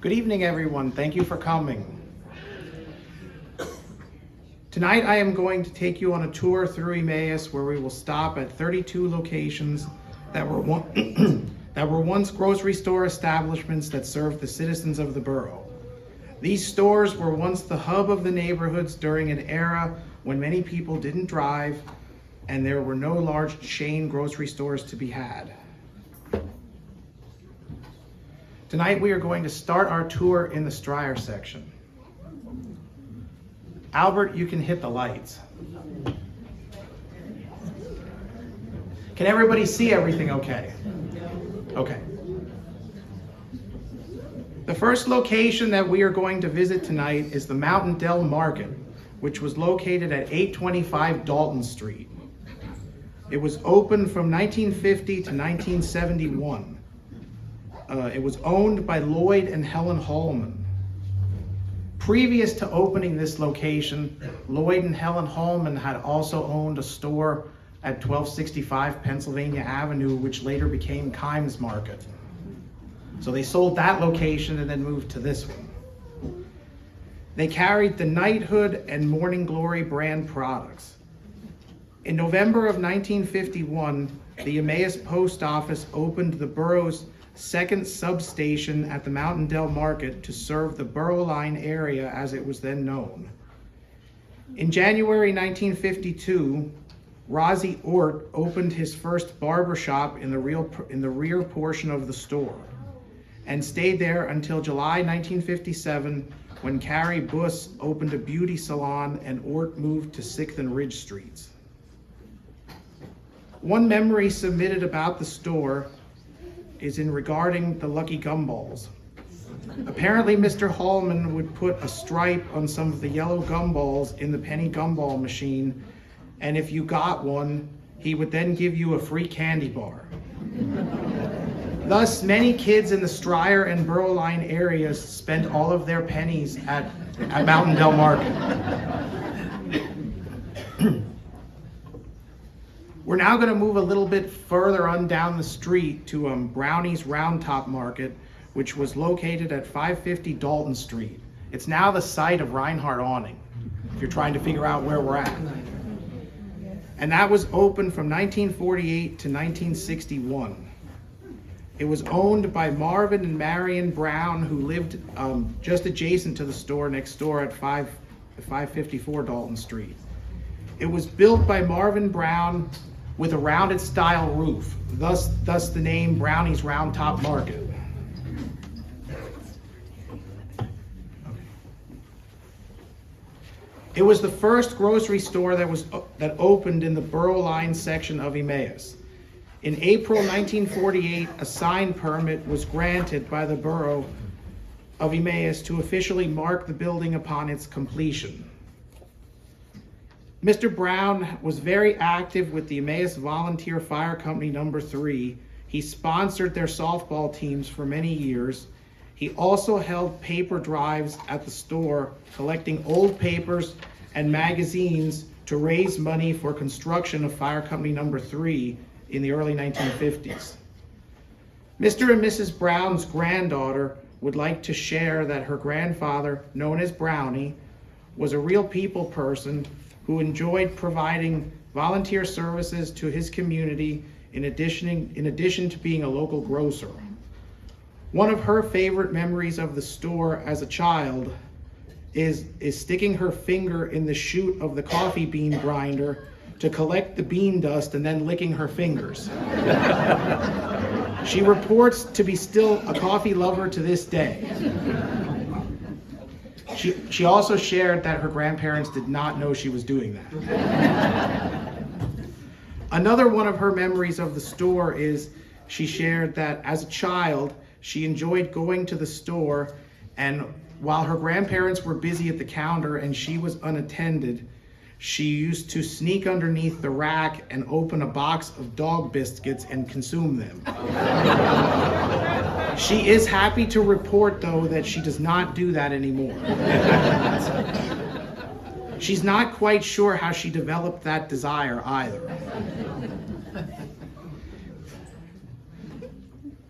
Good evening, everyone. Thank you for coming. Tonight, I am going to take you on a tour through Emmaus where we will stop at 32 locations that were once grocery store establishments that served the citizens of the borough. These stores were once the hub of the neighborhoods during an era when many people didn't drive and there were no large chain grocery stores to be had. Tonight we are going to start our tour in the Stryer section. Albert, you can hit the lights. Can everybody see everything okay? Okay. The first location that we are going to visit tonight is the Mountain Dell Market, which was located at 825 Dalton Street. It was open from 1950 to 1971. It was owned by Lloyd and Helen Hallman. Previous to opening this location, Lloyd and Helen Hallman had also owned a store at 1265 Pennsylvania Avenue, which later became Kimes Market. So they sold that location and then moved to this one. They carried the Knighthood and Morning Glory brand products. In November of 1951, the Emmaus Post Office opened the borough's second substation at the Mountain Dell Market to serve the Borough Line area as it was then known. In January 1952, Rozzy Ort opened his first barber shop in the rear portion of the store and stayed there until July 1957 when Carrie Buss opened a beauty salon and Ort moved to 6th and Ridge Streets. One memory submitted about the store is in regarding the Lucky Gumballs. Apparently, Mr. Hallman would put a stripe on some of the yellow gumballs in the penny gumball machine, and if you got one, he would then give you a free candy bar. Thus, many kids in the Stryer and Borough Line areas spent all of their pennies at Mountain Dell Market. We're now going to move a little bit further on down the street to Brownie's Round Top Market, which was located at 550 Dalton Street. It's now the site of Reinhardt Awning, if you're trying to figure out where we're at. And that was open from 1948 to 1961. It was owned by Marvin and Marion Brown, who lived just adjacent to the store next door at 554 Dalton Street. It was built by Marvin Brown with a rounded style roof, thus the name Brownie's Round Top Market. It was the first grocery store that opened in the Borough Line section of Emmaus. In April 1948, a sign permit was granted by the Borough of Emmaus to officially mark the building upon its completion. Mr. Brown was very active with the Emmaus Volunteer Fire Company No. 3. He sponsored their softball teams for many years. He also held paper drives at the store, collecting old papers and magazines to raise money for construction of Fire Company No. 3 in the early 1950s. Mr. and Mrs. Brown's granddaughter would like to share that her grandfather, known as Brownie, was a real people person who enjoyed providing volunteer services to his community in addition to being a local grocer. One of her favorite memories of the store as a child is sticking her finger in the chute of the coffee bean grinder to collect the bean dust and then licking her fingers. She reports to be still a coffee lover to this day. She also shared that her grandparents did not know she was doing that. Another one of her memories of the store is she shared that as a child, she enjoyed going to the store, and while her grandparents were busy at the counter and she was unattended, she used to sneak underneath the rack and open a box of dog biscuits and consume them. She is happy to report, though, that she does not do that anymore. She's not quite sure how she developed that desire either.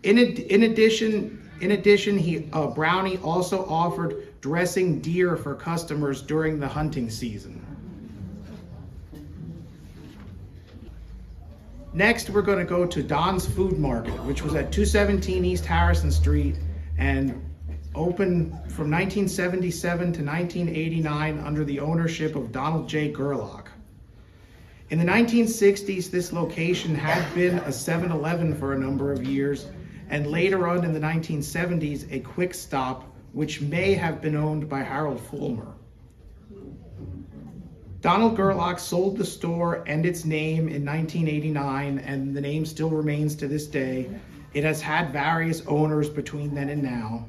In addition In addition, Brownie also offered dressing deer for customers during the hunting season. Next, we're going to go to Don's Food Market, which was at 217 East Harrison Street and opened from 1977 to 1989 under the ownership of Donald J. Gerlach. In the 1960s, this location had been a 7-Eleven for a number of years, and later on in the 1970s, a Quick Stop, which may have been owned by Harold Fulmer. Donald Gerlach sold the store and its name in 1989, and the name still remains to this day. It has had various owners between then and now.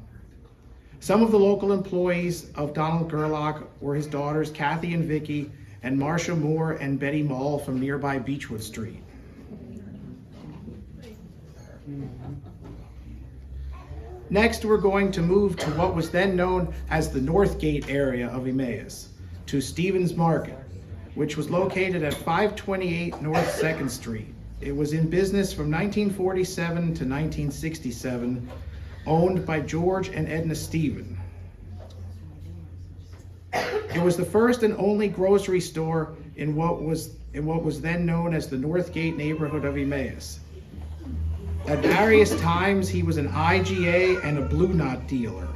Some of the local employees of Donald Gerlach were his daughters Kathy and Vicky, and Marcia Moore and Betty Mall from nearby Beechwood Street. Next, we're going to move to what was then known as the Northgate area of Emmaus, to Stevens Market, which was located at 528 North 2nd Street. It was in business from 1947 to 1967, owned by George and Edna Stephen. It was the first and only grocery store in what was then known as the Northgate neighborhood of Emmaus. At various times, he was an IGA and a Blue Knot dealer.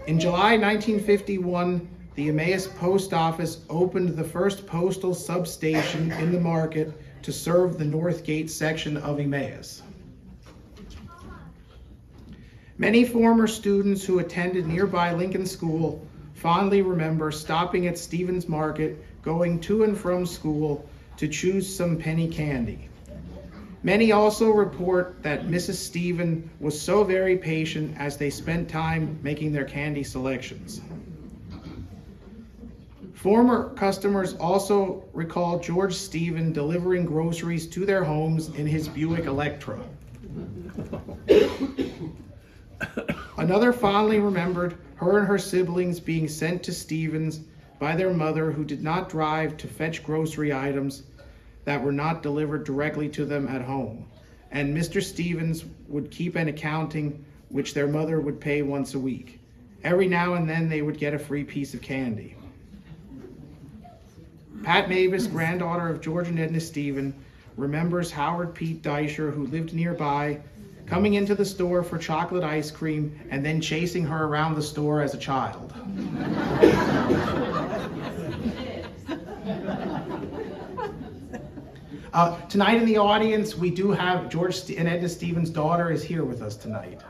In July 1951, the Emmaus Post Office opened the first postal substation in the market to serve the Northgate section of Emmaus. Many former students who attended nearby Lincoln School fondly remember stopping at Stevens Market, going to and from school to choose some penny candy. Many also report that Mrs. Stephen was so very patient as they spent time making their candy selections. Former customers also recall George Stephen delivering groceries to their homes in his Buick Electra. Another fondly remembered her and her siblings being sent to Stevens by their mother, who did not drive to fetch grocery items that were not delivered directly to them at home. And Mr. Stevens would keep an accounting which their mother would pay once a week. Every now and then they would get a free piece of candy. Pat Mavis, granddaughter of George and Edna Stephen, remembers Howard Pete Deisher, who lived nearby, coming into the store for chocolate ice cream and then chasing her around the store as a child. Tonight in the audience, we do have George and Edna Stephen's daughter is here with us tonight.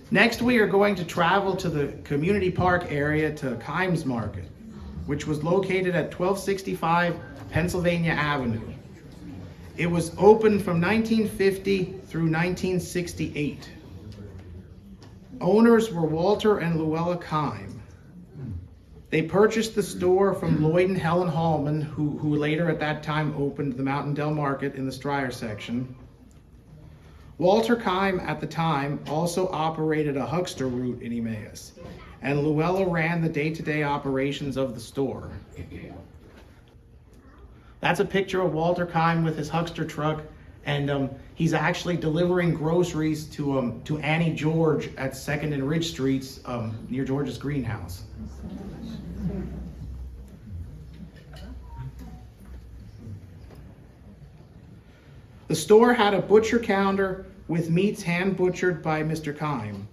Next, we are going to travel to the Community Park area to Kimes Market, which was located at 1265 Pennsylvania Avenue. It was open from 1950 through 1968. Owners were Walter and Luella Kime. They purchased the store from Lloyd and Helen Hallman, who later at that time opened the Mountain Dell Market in the Stryer section. Walter Kime at the time also operated a huckster route in Emmaus, and Luella ran the day-to-day operations of the store. That's a picture of Walter Kime with his huckster truck, and he's actually delivering groceries to Annie George at 2nd and Ridge Streets near George's greenhouse. The store had a butcher counter with meats hand butchered by Mr. Kime,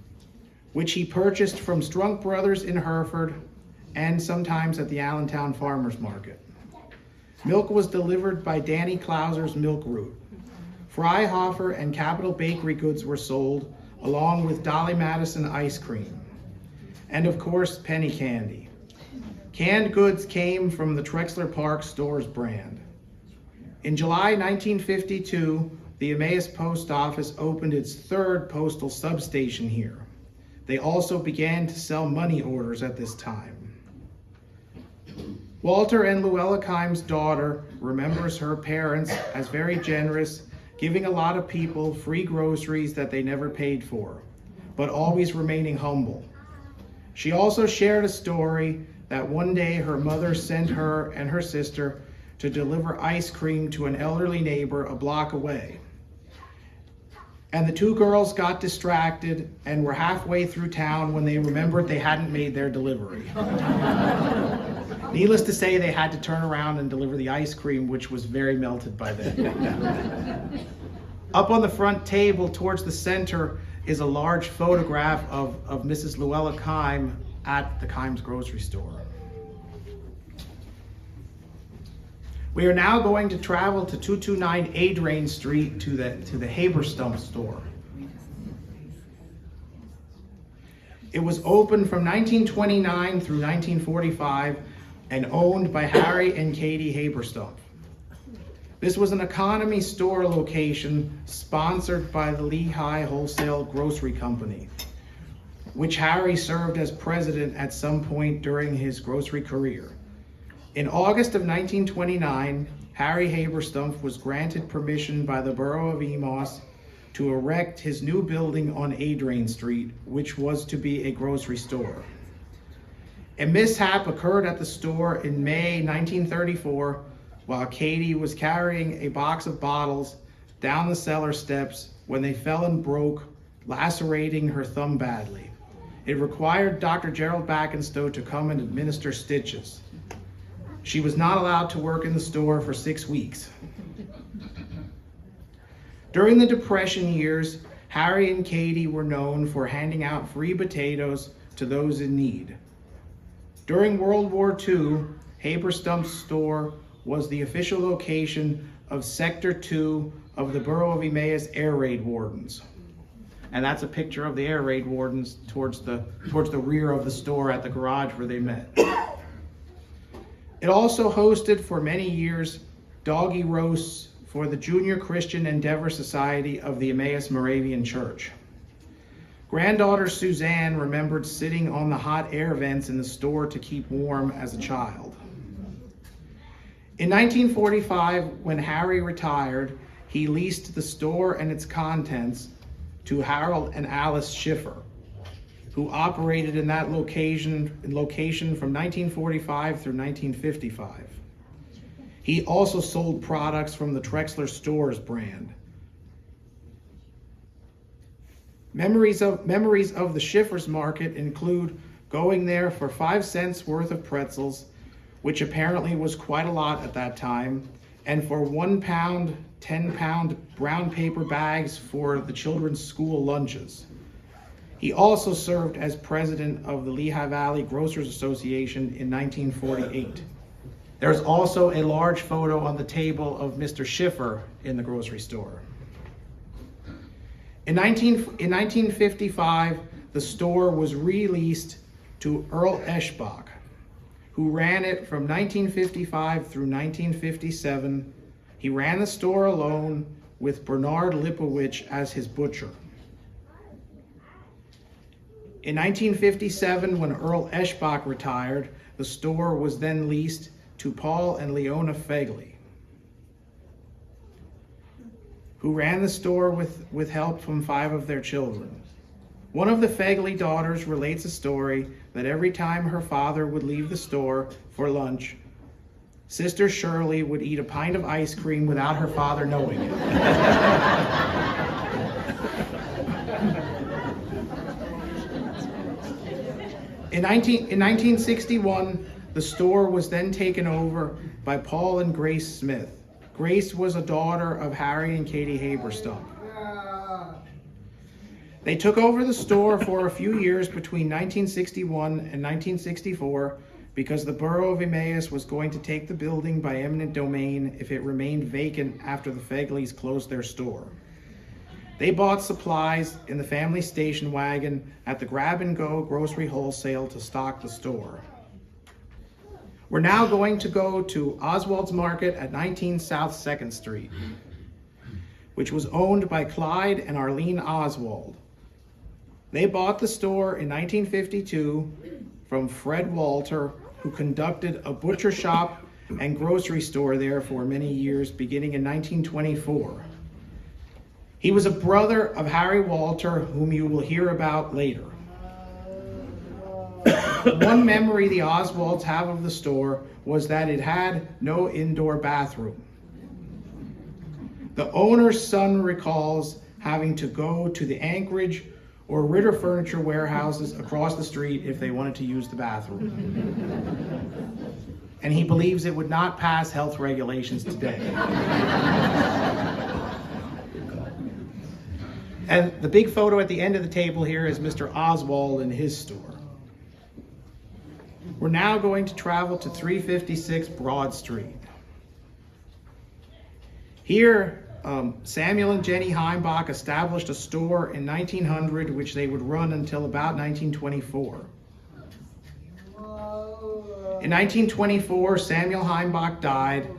which he purchased from Strunk Brothers in Hereford and sometimes at the Allentown Farmers Market. Milk was delivered by Danny Clauser's Milk Route. Freihofer and Capital Bakery goods were sold, along with Dolly Madison ice cream. And of course, penny candy. Canned goods came from the Trexler Park Stores brand. In July 1952, the Emmaus Post Office opened its third postal substation here. They also began to sell money orders at this time. Walter and Luella Kime's daughter remembers her parents as very generous, giving a lot of people free groceries that they never paid for, but always remaining humble. She also shared a story that one day her mother sent her and her sister to deliver ice cream to an elderly neighbor a block away. and the two girls got distracted and were halfway through town when they remembered they hadn't made their delivery. Needless to say, they had to turn around and deliver the ice cream, which was very melted by then. Up on the front table towards the center is a large photograph of Mrs. Luella Kime at the Kime's grocery store. We are now going to travel to 229 Adrian Street to the Haberstump store. It was opened from 1929 through 1945 and owned by Harry and Katie Haberstump. This was an economy store location sponsored by the Lehigh Wholesale Grocery Company, which Harry served as president at some point during his grocery career. In August of 1929, Harry Haberstump was granted permission by the borough of Emmaus to erect his new building on Adrian Street, which was to be a grocery store. A mishap occurred at the store in May 1934 while Katie was carrying a box of bottles down the cellar steps when they fell and broke, lacerating her thumb badly. It required Dr. Gerald Backenstow to come and administer stitches. She was not allowed to work in the store for 6 weeks. During the Depression years, Harry and Katie were known for handing out free potatoes to those in need. During World War II, Haberstump's store was the official location of Sector 2 of the Borough of Emmaus Air Raid Wardens. And that's a picture of the air raid wardens towards the rear of the store at the garage where they met. It also hosted for many years doggy roasts for the Junior Christian Endeavor Society of the Emmaus Moravian Church. Granddaughter Suzanne remembered sitting on the hot air vents in the store to keep warm as a child. In 1945, when Harry retired, he leased the store and its contents to Harold and Alice Schiffer, who operated in that location from 1945 through 1955. He also sold products from the Trexler Stores brand. Memories of the Schiffer's market include going there for 5 cents worth of pretzels, which apparently was quite a lot at that time, and for 1 pound, 10-pound brown paper bags for the children's school lunches. He also served as president of the Lehigh Valley Grocers Association in 1948. There's also a large photo on the table of Mr. Schiffer in the grocery store. In 1955, the store was released to Earl Eschbach, who ran it from 1955 through 1957. He ran the store alone with Bernard Lipowich as his butcher. In 1957, when Earl Eschbach retired, the store was then leased to Paul and Leona Fegley, who ran the store with help from 5 of their children. One of the Fegley daughters relates a story that every time her father would leave the store for lunch, Sister Shirley would eat a pint of ice cream without her father knowing it. In 1961, the store was then taken over by Paul and Grace Smith. Grace was a daughter of Harry and Katie Haberstump. They took over the store for a few years between 1961 and 1964 because the borough of Emmaus was going to take the building by eminent domain if it remained vacant after the Fegleys closed their store. They bought supplies in the family station wagon at the grab-and-go grocery wholesale to stock the store. We're now going to go to Oswald's Market at 19 South 2nd Street, which was owned by Clyde and Arlene Oswald. They bought the store in 1952 from Fred Walter, who conducted a butcher shop and grocery store there for many years, beginning in 1924. He was a brother of Harry Walter, whom you will hear about later. One memory the Oswalds have of the store was that it had no indoor bathroom. The owner's son recalls having to go to the Anchorage or Ritter Furniture warehouses across the street if they wanted to use the bathroom. And he believes it would not pass health regulations today. And the big photo at the end of the table here is Mr. Oswald in his store. We're now going to travel to 356 Broad Street. Here, Samuel and Jenny Heimbach established a store in 1900, which they would run until about 1924. In 1924, Samuel Heimbach died,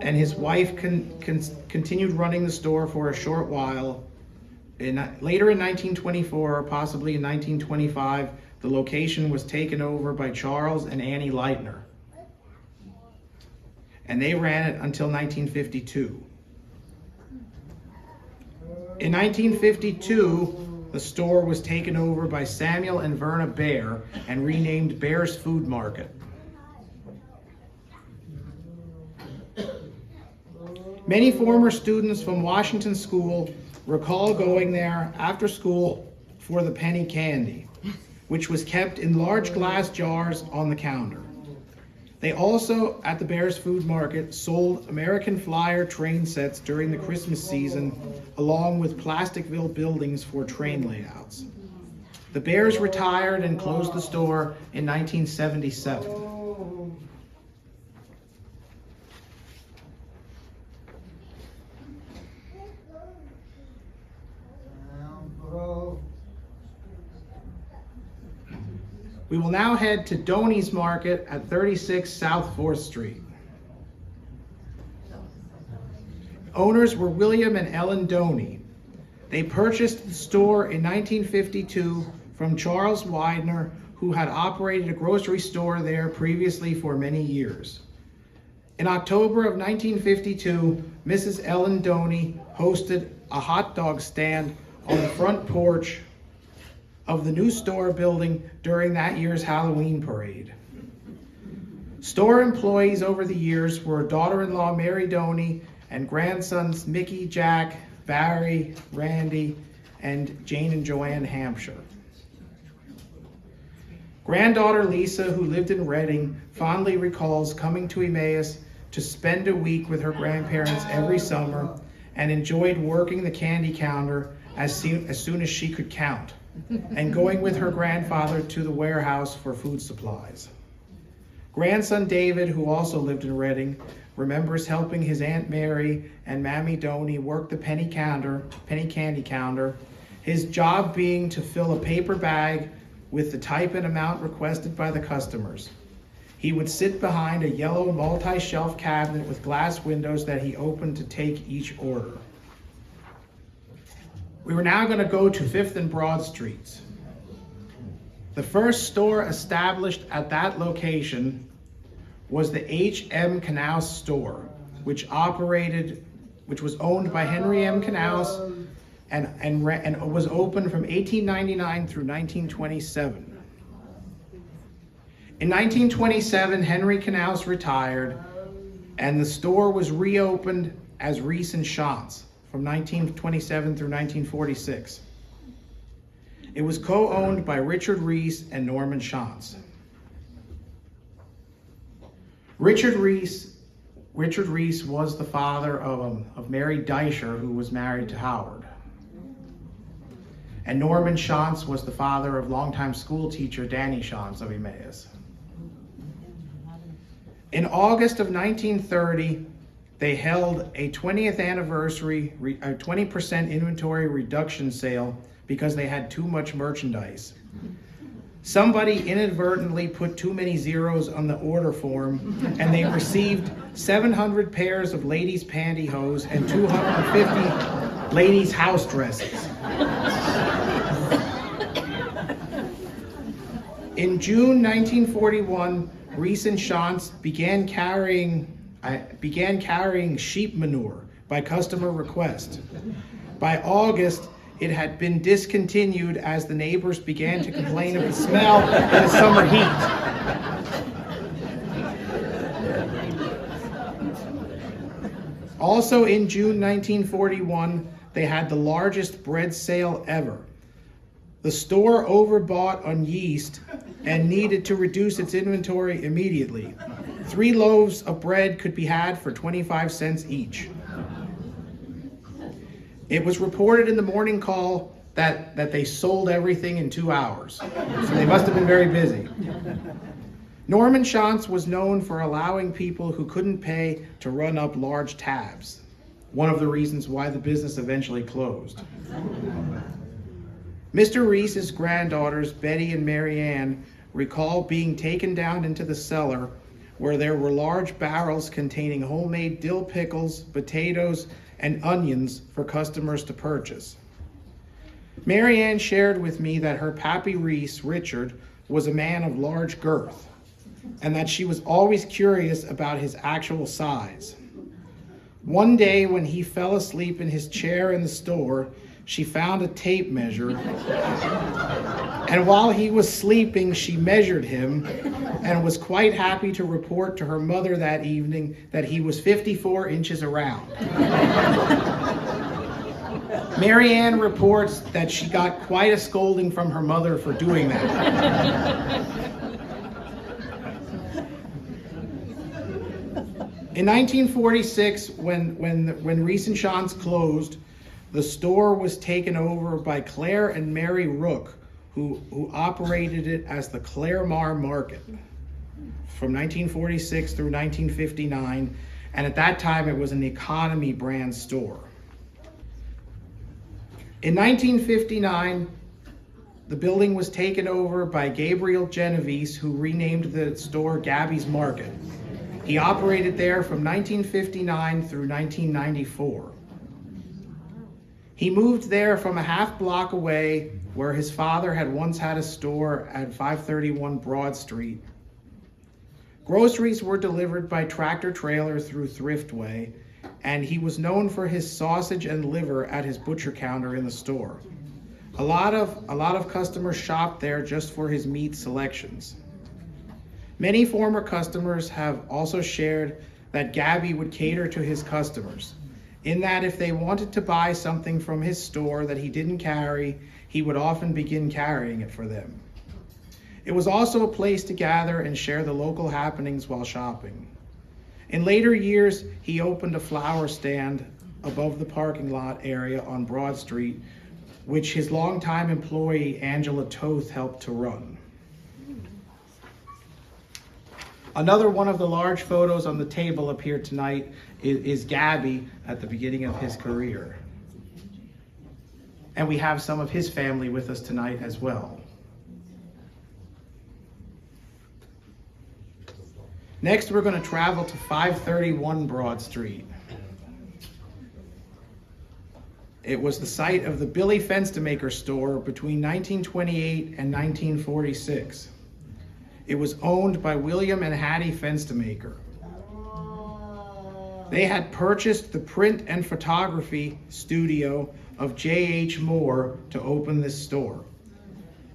and his wife continued running the store for a short while. Later in 1924, or possibly in 1925, the location was taken over by Charles and Annie Leitner, and they ran it until 1952. In 1952, the store was taken over by Samuel and Verna Baer and renamed Baer's Food Market. Many former students from Washington School recall going there after school for the penny candy, which was kept in large glass jars on the counter. They also, at the Baer's Food Market, sold American Flyer train sets during the Christmas season, along with Plasticville buildings for train layouts. The Baers retired and closed the store in 1977. We will now head to Doney's Market at 36 South 4th Street. Owners were William and Ellen Doney. They purchased the store in 1952 from Charles Widener, who had operated a grocery store there previously for many years. In October of 1952, Mrs. Ellen Doney hosted a hot dog stand on the front porch of the new store building during that year's Halloween parade. Store employees over the years were daughter-in-law Mary Doney and grandsons Mickey, Jack, Barry, Randy, and Jane and Joanne Hampshire. Granddaughter Lisa, who lived in Reading, fondly recalls coming to Emmaus to spend a week with her grandparents every summer and enjoyed working the candy counter as soon as she could count, and going with her grandfather to the warehouse for food supplies. Grandson David, who also lived in Reading, remembers helping his Aunt Mary and Mammy Doney work the penny candy counter, his job being to fill a paper bag with the type and amount requested by the customers. He would sit behind a yellow multi-shelf cabinet with glass windows that he opened to take each order. We were now going to go to 5th and Broad Streets. The first store established at that location was the H.M. Knaus store, which was owned by Henry M. Knaus and was open from 1899 through 1927. In 1927, Henry Knaus retired, and the store was reopened as Reese and Shantz from 1927 through 1946. It was co-owned by Richard Reese and Norman Shantz. Richard Reese was the father of Mary Deischer, who was married to Howard. And Norman Shantz was the father of longtime school teacher Danny Shantz of Emmaus. In August of 1930, they held a 20th anniversary, a 20% inventory reduction sale because they had too much merchandise. Somebody inadvertently put too many zeros on the order form, and they received 700 pairs of ladies' pantyhose and 250 ladies' house dresses. In June 1941, Reese and Shantz began carrying sheep manure by customer request. By August, it had been discontinued as the neighbors began to complain of the smell in the summer heat. Also in June 1941, they had the largest bread sale ever. The store overbought on yeast and needed to reduce its inventory immediately. 3 loaves of bread could be had for 25 cents each. It was reported in the morning call that they sold everything in 2 hours. So they must have been very busy. Norman Schanz was known for allowing people who couldn't pay to run up large tabs. One of the reasons why the business eventually closed. Mr. Reese's granddaughters, Betty and Mary Ann, recall being taken down into the cellar where there were large barrels containing homemade dill pickles, potatoes, and onions for customers to purchase. Mary Ann shared with me that her Pappy Reese, Richard, was a man of large girth, and that she was always curious about his actual size. One day when he fell asleep in his chair in the store, she found a tape measure, and while he was sleeping, she measured him and was quite happy to report to her mother that evening that he was 54 inches around. Mary Ann reports that she got quite a scolding from her mother for doing that. In 1946, when Reese and Schanz closed, the store was taken over by Claire and Mary Rook, who operated it as the Claremar Market from 1946 through 1959, and at that time it was an economy brand store. In 1959, the building was taken over by Gabriel Genovese, who renamed the store Gabby's Market. He operated there from 1959 through 1994. He moved there from a half block away where his father had once had a store at 531 Broad Street. Groceries were delivered by tractor trailer through Thriftway, and he was known for his sausage and liver at his butcher counter in the store. A lot of customers shopped there just for his meat selections. Many former customers have also shared that Gabby would cater to his customers, in that if they wanted to buy something from his store that he didn't carry, he would often begin carrying it for them. It was also a place to gather and share the local happenings while shopping. In later years, he opened a flower stand above the parking lot area on Broad Street, which his longtime employee Angela Toth helped to run. Another one of the large photos on the table up here tonight is Gabby at the beginning of his career. And we have some of his family with us tonight as well. Next, we're going to travel to 531 Broad Street. It was the site of the Billy Fenstermaker store between 1928 and 1946. It was owned by William and Hattie Fenstermaker. They had purchased the print and photography studio of J.H. Moore to open this store.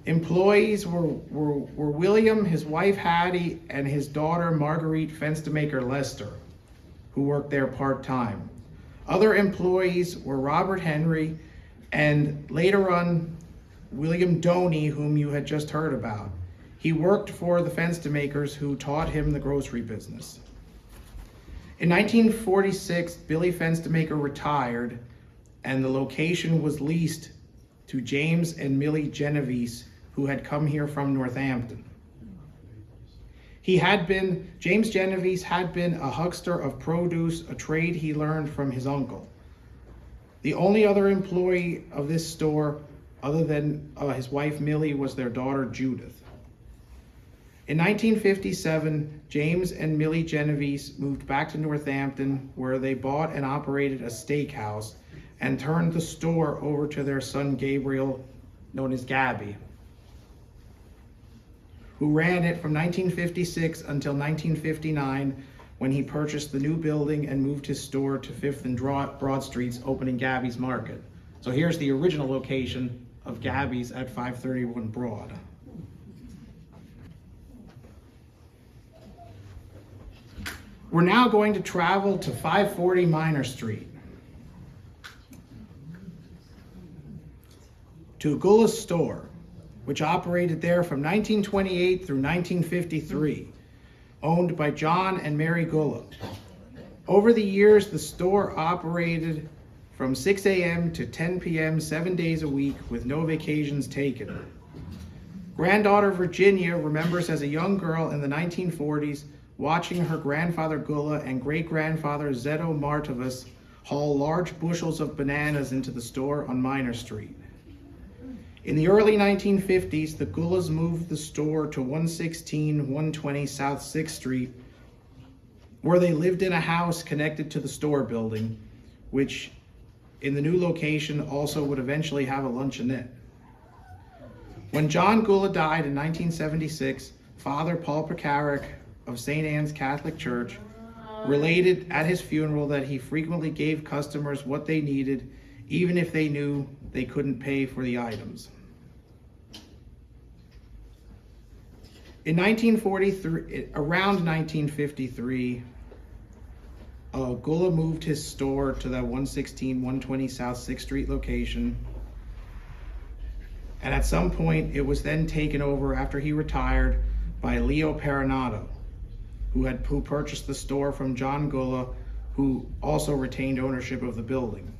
Employees were William, his wife Hattie, and his daughter Marguerite Fenstermaker Lester, who worked there part-time. Other employees were Robert Henry and later on William Doney, whom you had just heard about. He worked for the Fenstermakers, who taught him the grocery business. In 1946, Billy Fenstermaker retired, and the location was leased to James and Millie Genovese, who had come here from Northampton. James Genovese had been a huckster of produce, a trade he learned from his uncle. The only other employee of this store, other than his wife Millie, was their daughter Judith. In 1957, James and Millie Genovese moved back to Northampton, where they bought and operated a steakhouse and turned the store over to their son Gabriel, known as Gabby, who ran it from 1956 until 1959, when he purchased the new building and moved his store to 5th and Broad Streets, opening Gabby's Market. So here's the original location of Gabby's at 531 Broad. We're now going to travel to 540 Minor Street. to Gulla's store, which operated there from 1928 through 1953, owned by John and Mary Gulla. Over the years, the store operated from 6 a.m. to 10 p.m. 7 days a week with no vacations taken. Granddaughter Virginia remembers as a young girl in the 1940s watching her grandfather Gulla and great-grandfather Zeto Martovas haul large bushels of bananas into the store on Minor Street. In the early 1950s, the Gullas moved the store to 116-120 South 6th Street, where they lived in a house connected to the store building, which in the new location also would eventually have a luncheonette. When John Gulla died in 1976, Father Paul Pekarik of St. Anne's Catholic Church related at his funeral that he frequently gave customers what they needed, even if they knew they couldn't pay for the items. In 1943, around 1953, Gulla moved his store to that 116-120 South 6th Street location. And at some point, it was then taken over after he retired by Leo Perinato, who purchased the store from John Gulla, who also retained ownership of the building.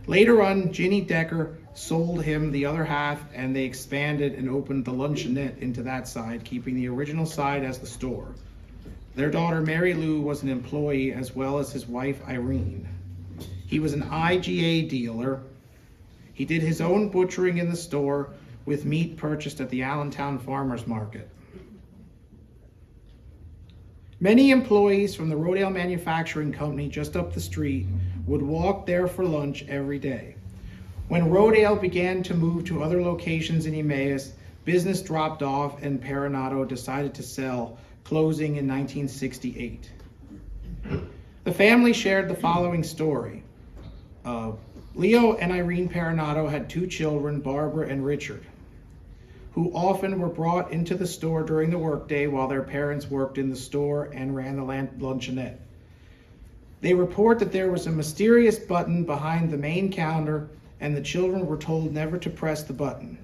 Later on, Ginny Decker sold him the other half, and they expanded and opened the luncheonette into that side, keeping the original side as the store. Their daughter Mary Lou was an employee, as well as his wife Irene. He was an IGA dealer. He did his own butchering in the store with meat purchased at the Allentown Farmers Market. Many employees from the Rodale Manufacturing Company just up the street would walk there for lunch every day. When Rodale began to move to other locations in Emmaus, business dropped off and Perinato decided to sell, closing in 1968. The family shared the following story. Leo and Irene Perinato had two children, Barbara and Richard, who often were brought into the store during the workday while their parents worked in the store and ran the luncheonette. They report that there was a mysterious button behind the main counter, and the children were told never to press the button.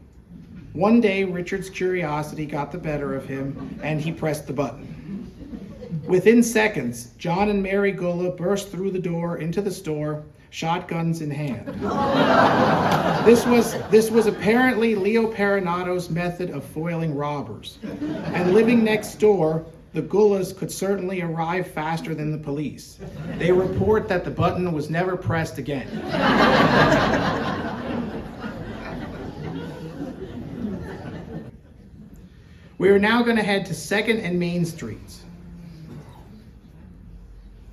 One day, Richard's curiosity got the better of him, and he pressed the button. Within seconds, John and Mary Gulla burst through the door into the store, shotguns in hand. This was apparently Leo Perinato's method of foiling robbers. And living next door, the Gullas could certainly arrive faster than the police. They report that the button was never pressed again. We are now going to head to 2nd and Main Streets.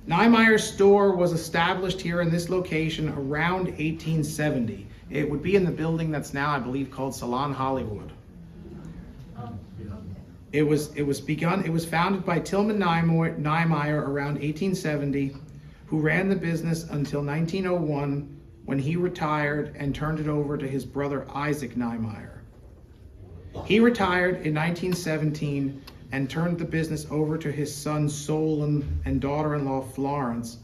Niemeyer's store was established here in this location around 1870. It would be in the building that's now, I believe, called Salon Hollywood. It was founded by Tillman Niemeyer around 1870, who ran the business until 1901, when he retired and turned it over to his brother Isaac Niemeyer. He retired in 1917 and turned the business over to his son Solon and daughter-in-law Florence,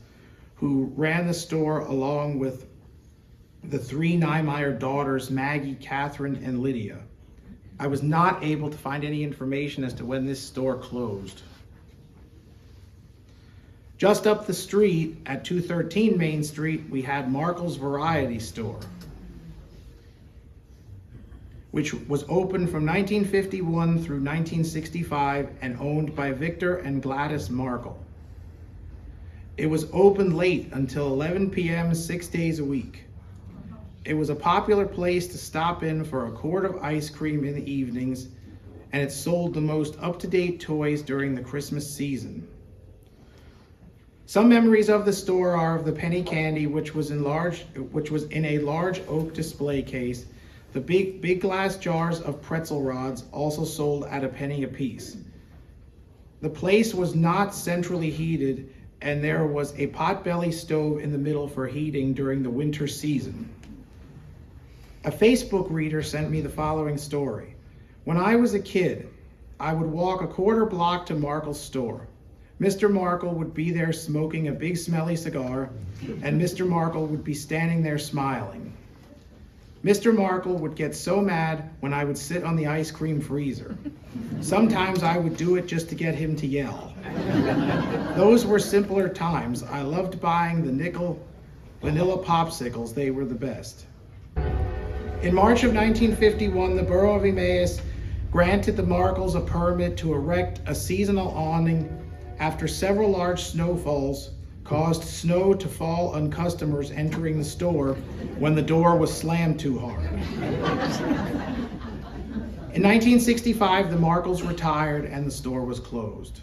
who ran the store along with the three Niemeyer daughters, Maggie, Catherine, and Lydia. I was not able to find any information as to when this store closed. Just up the street at 213 Main Street, we had Markle's Variety Store, which was open from 1951 through 1965 and owned by Victor and Gladys Markle. It was open late until 11 p.m. 6 days a week. It was a popular place to stop in for a quart of ice cream in the evenings, and it sold the most up-to-date toys during the Christmas season. Some memories of the store are of the penny candy, which was in a large oak display case. The big glass jars of pretzel rods also sold at a penny apiece. The place was not centrally heated, and there was a potbelly stove in the middle for heating during the winter season. A Facebook reader sent me the following story. When I was a kid, I would walk a quarter block to Markle's store. Mr. Markle would be there smoking a big smelly cigar, and Mr. Markle would be standing there smiling. Mr. Markle would get so mad when I would sit on the ice cream freezer. Sometimes I would do it just to get him to yell. Those were simpler times. I loved buying the nickel vanilla popsicles. They were the best. In March of 1951, the Borough of Emmaus granted the Markles a permit to erect a seasonal awning after several large snowfalls caused snow to fall on customers entering the store when the door was slammed too hard. In 1965, the Markles retired and the store was closed.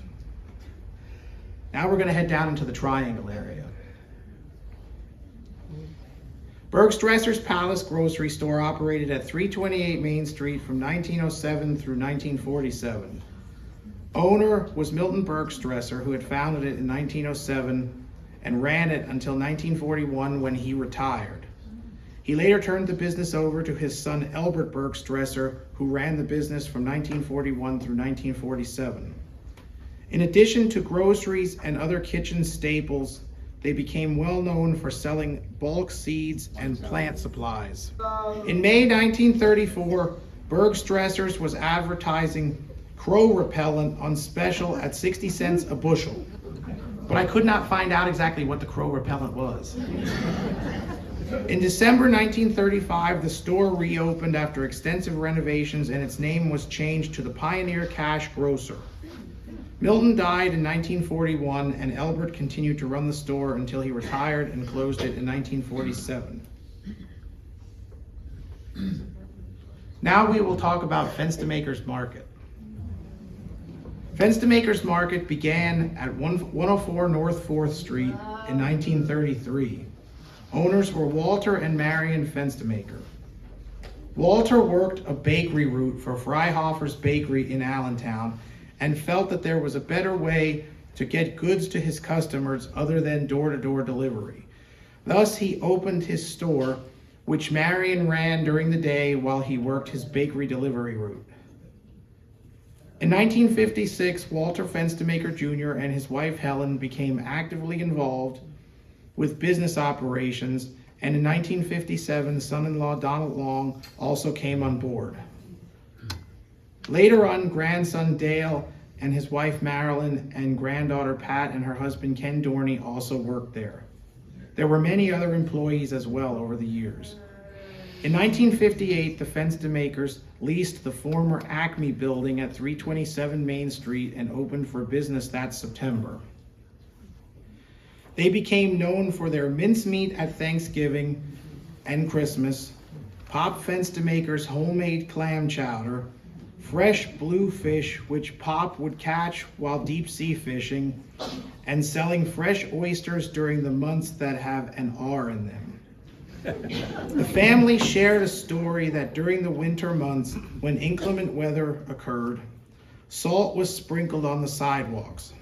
Now we're going to head down into the Triangle area. Bergstresser's Palace Grocery Store operated at 328 Main Street from 1907 through 1947. Owner was Milton Bergstresser, who had founded it in 1907 and ran it until 1941 when he retired. He later turned the business over to his son Albert Bergstresser, who ran the business from 1941 through 1947. In addition to groceries and other kitchen staples, they became well known for selling bulk seeds and plant supplies. In May 1934, Bergstresser's was advertising crow repellent on special at 60 cents a bushel, but I could not find out exactly what the crow repellent was. In December 1935, the store reopened after extensive renovations and its name was changed to the Pioneer Cash Grocer. Milton died in 1941 and Albert continued to run the store until he retired and closed it in 1947. Now we will talk about Fenstermakers Market. Fenstermakers Market began at 104 North 4th Street in 1933. Owners were Walter and Marion Fenstermaker. Walter worked a bakery route for Freihofer's Bakery in Allentown and felt that there was a better way to get goods to his customers other than door-to-door delivery. Thus, he opened his store, which Marion ran during the day while he worked his bakery delivery route. In 1956, Walter Fenstermaker Jr. and his wife Helen became actively involved with business operations, and in 1957, son-in-law Donald Long also came on board. Later on, grandson Dale and his wife Marilyn and granddaughter Pat and her husband Ken Dorney also worked there. There were many other employees as well over the years. In 1958, the Fenstermakers leased the former Acme building at 327 Main Street and opened for business that September. They became known for their mincemeat at Thanksgiving and Christmas, Pop Fenstermaker's homemade clam chowder, fresh bluefish which Pop would catch while deep sea fishing, and selling fresh oysters during the months that have an R in them. The family shared a story that during the winter months, when inclement weather occurred, salt was sprinkled on the sidewalks.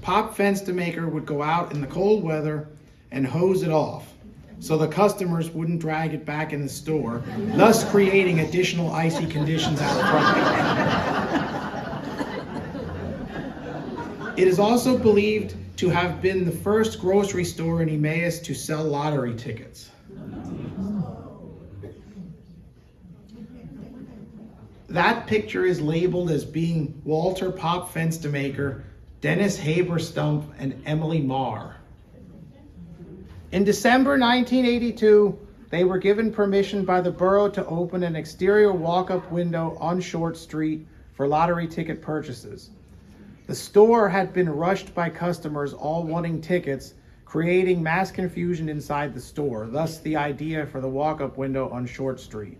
Pop Fenstermaker would go out in the cold weather and hose it off, so the customers wouldn't drag it back in the store, thus creating additional icy conditions out front. It is also believed to have been the first grocery store in Emmaus to sell lottery tickets. That picture is labeled as being Walter Pop Fenstermaker, Dennis Haberstump, and Emily Marr. In December 1982, they were given permission by the borough to open an exterior walk-up window on Short Street for lottery ticket purchases. The store had been rushed by customers all wanting tickets, creating mass confusion inside the store, thus the idea for the walk-up window on Short Street.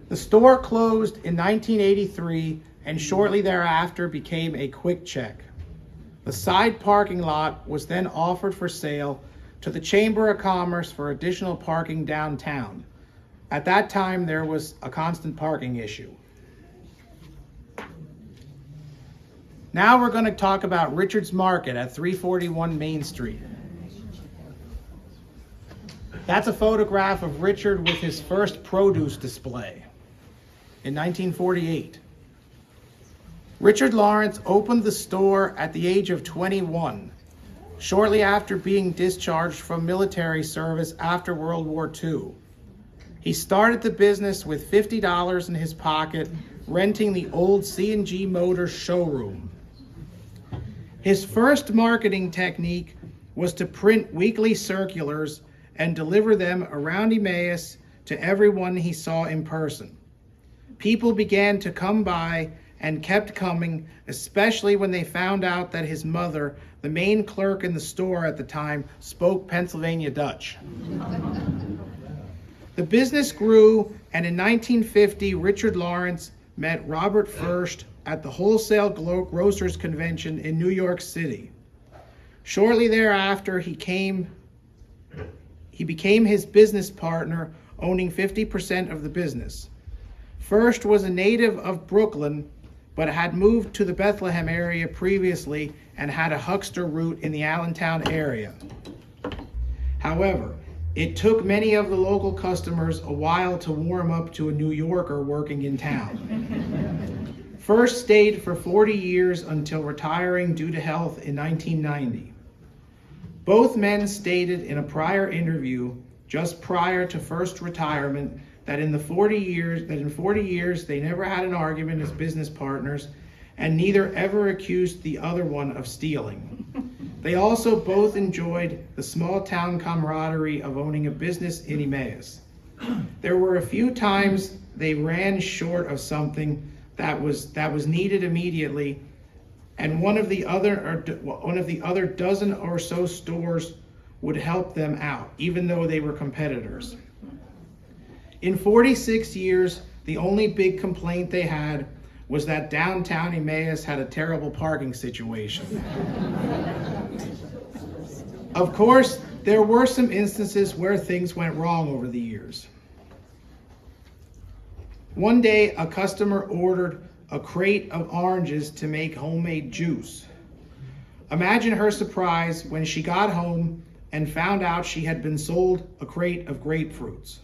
The store closed in 1983 and shortly thereafter became a Quick Check. The side parking lot was then offered for sale to the Chamber of Commerce for additional parking downtown. At that time, there was a constant parking issue. Now we're going to talk about Richard's Market at 341 Main Street. That's a photograph of Richard with his first produce display in 1948. Richard Lawrence opened the store at the age of 21, shortly after being discharged from military service after World War II. He started the business with $50 in his pocket, renting the old C&G Motors showroom. His first marketing technique was to print weekly circulars and deliver them around Emmaus to everyone he saw in person. People began to come by and kept coming, especially when they found out that his mother, the main clerk in the store at the time, spoke Pennsylvania Dutch. The business grew, and in 1950, Richard Lawrence met Robert Furst at the Wholesale Grocers Convention in New York City. Shortly thereafter, he became his business partner, owning 50% of the business. Furst was a native of Brooklyn, but had moved to the Bethlehem area previously and had a huckster route in the Allentown area. However, it took many of the local customers a while to warm up to a New Yorker working in town. Furst stayed for 40 years until retiring due to health in 1990. Both men stated in a prior interview, just prior to Furst's retirement, that in 40 years they never had an argument as business partners, and neither ever accused the other one of stealing. They also both enjoyed the small town camaraderie of owning a business in Emmaus. There were a few times they ran short of something that was needed immediately, and one of the other dozen or so stores would help them out, even though they were competitors. In 46 years, the only big complaint they had was that downtown Emmaus had a terrible parking situation. Of course, there were some instances where things went wrong over the years. One day, a customer ordered a crate of oranges to make homemade juice. Imagine her surprise when she got home and found out she had been sold a crate of grapefruits.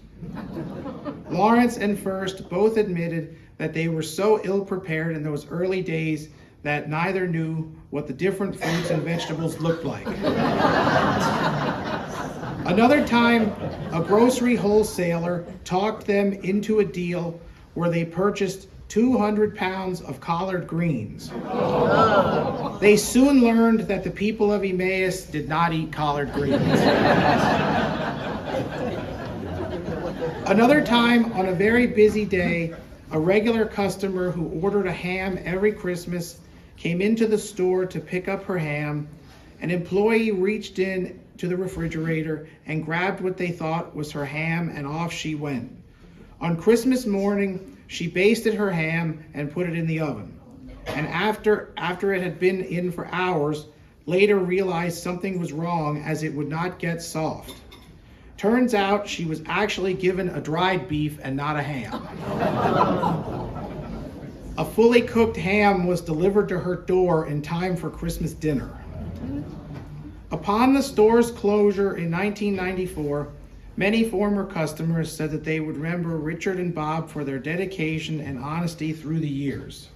Lawrence and Furst both admitted that they were so ill-prepared in those early days that neither knew what the different fruits and vegetables looked like. Another time, a grocery wholesaler talked them into a deal where they purchased 200 pounds of collard greens. They soon learned that the people of Emmaus did not eat collard greens. Another time, on a very busy day, a regular customer who ordered a ham every Christmas came into the store to pick up her ham. An employee reached in to the refrigerator and grabbed what they thought was her ham, and off she went. On Christmas morning, she basted her ham and put it in the oven. And after it had been in for hours, later realized something was wrong as it would not get soft. Turns out she was actually given a dried beef and not a ham. A fully cooked ham was delivered to her door in time for Christmas dinner. Upon the store's closure in 1994, many former customers said that they would remember Richard and Bob for their dedication and honesty through the years.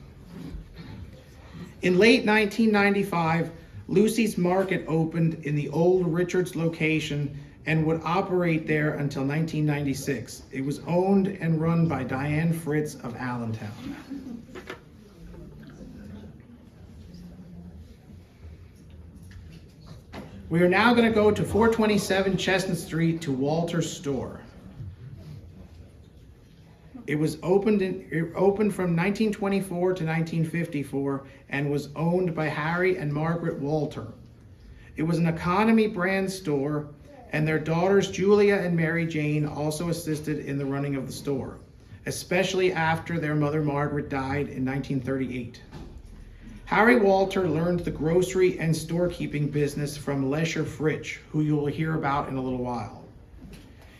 In late 1995, Lucy's Market opened in the old Richard's location and would operate there until 1996. It was owned and run by Diane Fritz of Allentown. We are now going to go to 427 Chestnut Street to Walter's store. It opened from 1924 to 1954 and was owned by Harry and Margaret Walter. It was an economy brand store, and their daughters Julia and Mary Jane also assisted in the running of the store, especially after their mother Margaret died in 1938. Harry Walter learned the grocery and storekeeping business from Lesher Fritsch, who you will hear about in a little while.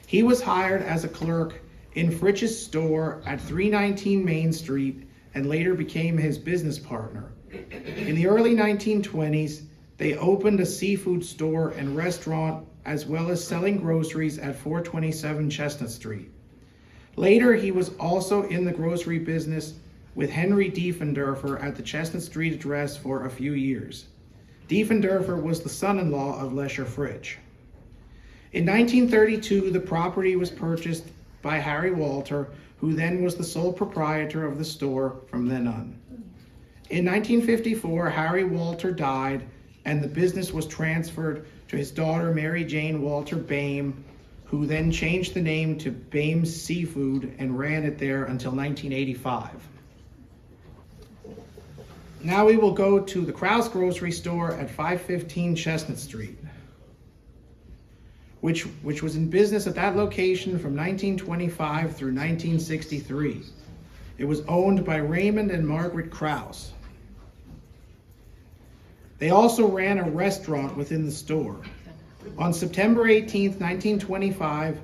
He was hired as a clerk in Fritsch's store at 319 Main Street and later became his business partner. In the early 1920s, they opened a seafood store and restaurant as well as selling groceries at 427 Chestnut Street. Later, he was also in the grocery business with Henry Diefendorfer at the Chestnut Street address for a few years. Diefendorfer was the son-in-law of Lesher Fritsch. In 1932, the property was purchased by Harry Walter, who then was the sole proprietor of the store from then on. In 1954, Harry Walter died, and the business was transferred to his daughter Mary Jane Walter Bame, who then changed the name to Bame's Seafood and ran it there until 1985. Now we will go to the Krause grocery store at 515 Chestnut Street, which was in business at that location from 1925 through 1963. It was owned by Raymond and Margaret Krause. They also ran a restaurant within the store. On September 18, 1925,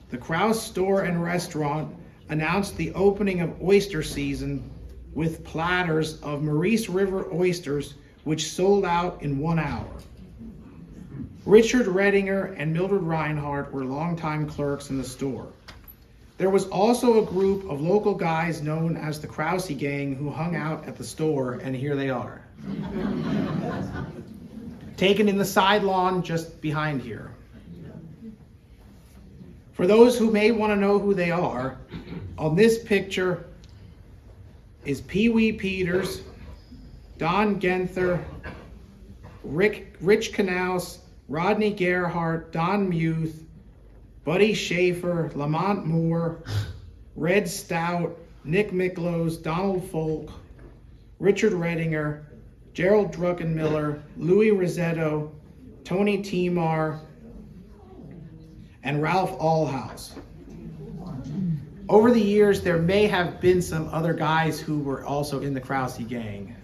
the Krause store and restaurant announced the opening of oyster season with platters of Maurice River oysters, which sold out in 1 hour. Richard Redinger and Mildred Reinhardt were longtime clerks in the store. There was also a group of local guys known as the Krause Gang who hung out at the store, and here they are. Taken in the side lawn just behind here. For those who may want to know who they are, on this picture is Pee Wee Peters, Don Genther, Rich Knaus, Rodney Gerhardt, Don Muth, Buddy Schaefer, Lamont Moore, Red Stout, Nick Miklos, Donald Folk, Richard Redinger, Gerald Druckenmiller, Louis Rosetto, Tony Timar, and Ralph Allhouse. Over the years, there may have been some other guys who were also in the Krause Gang.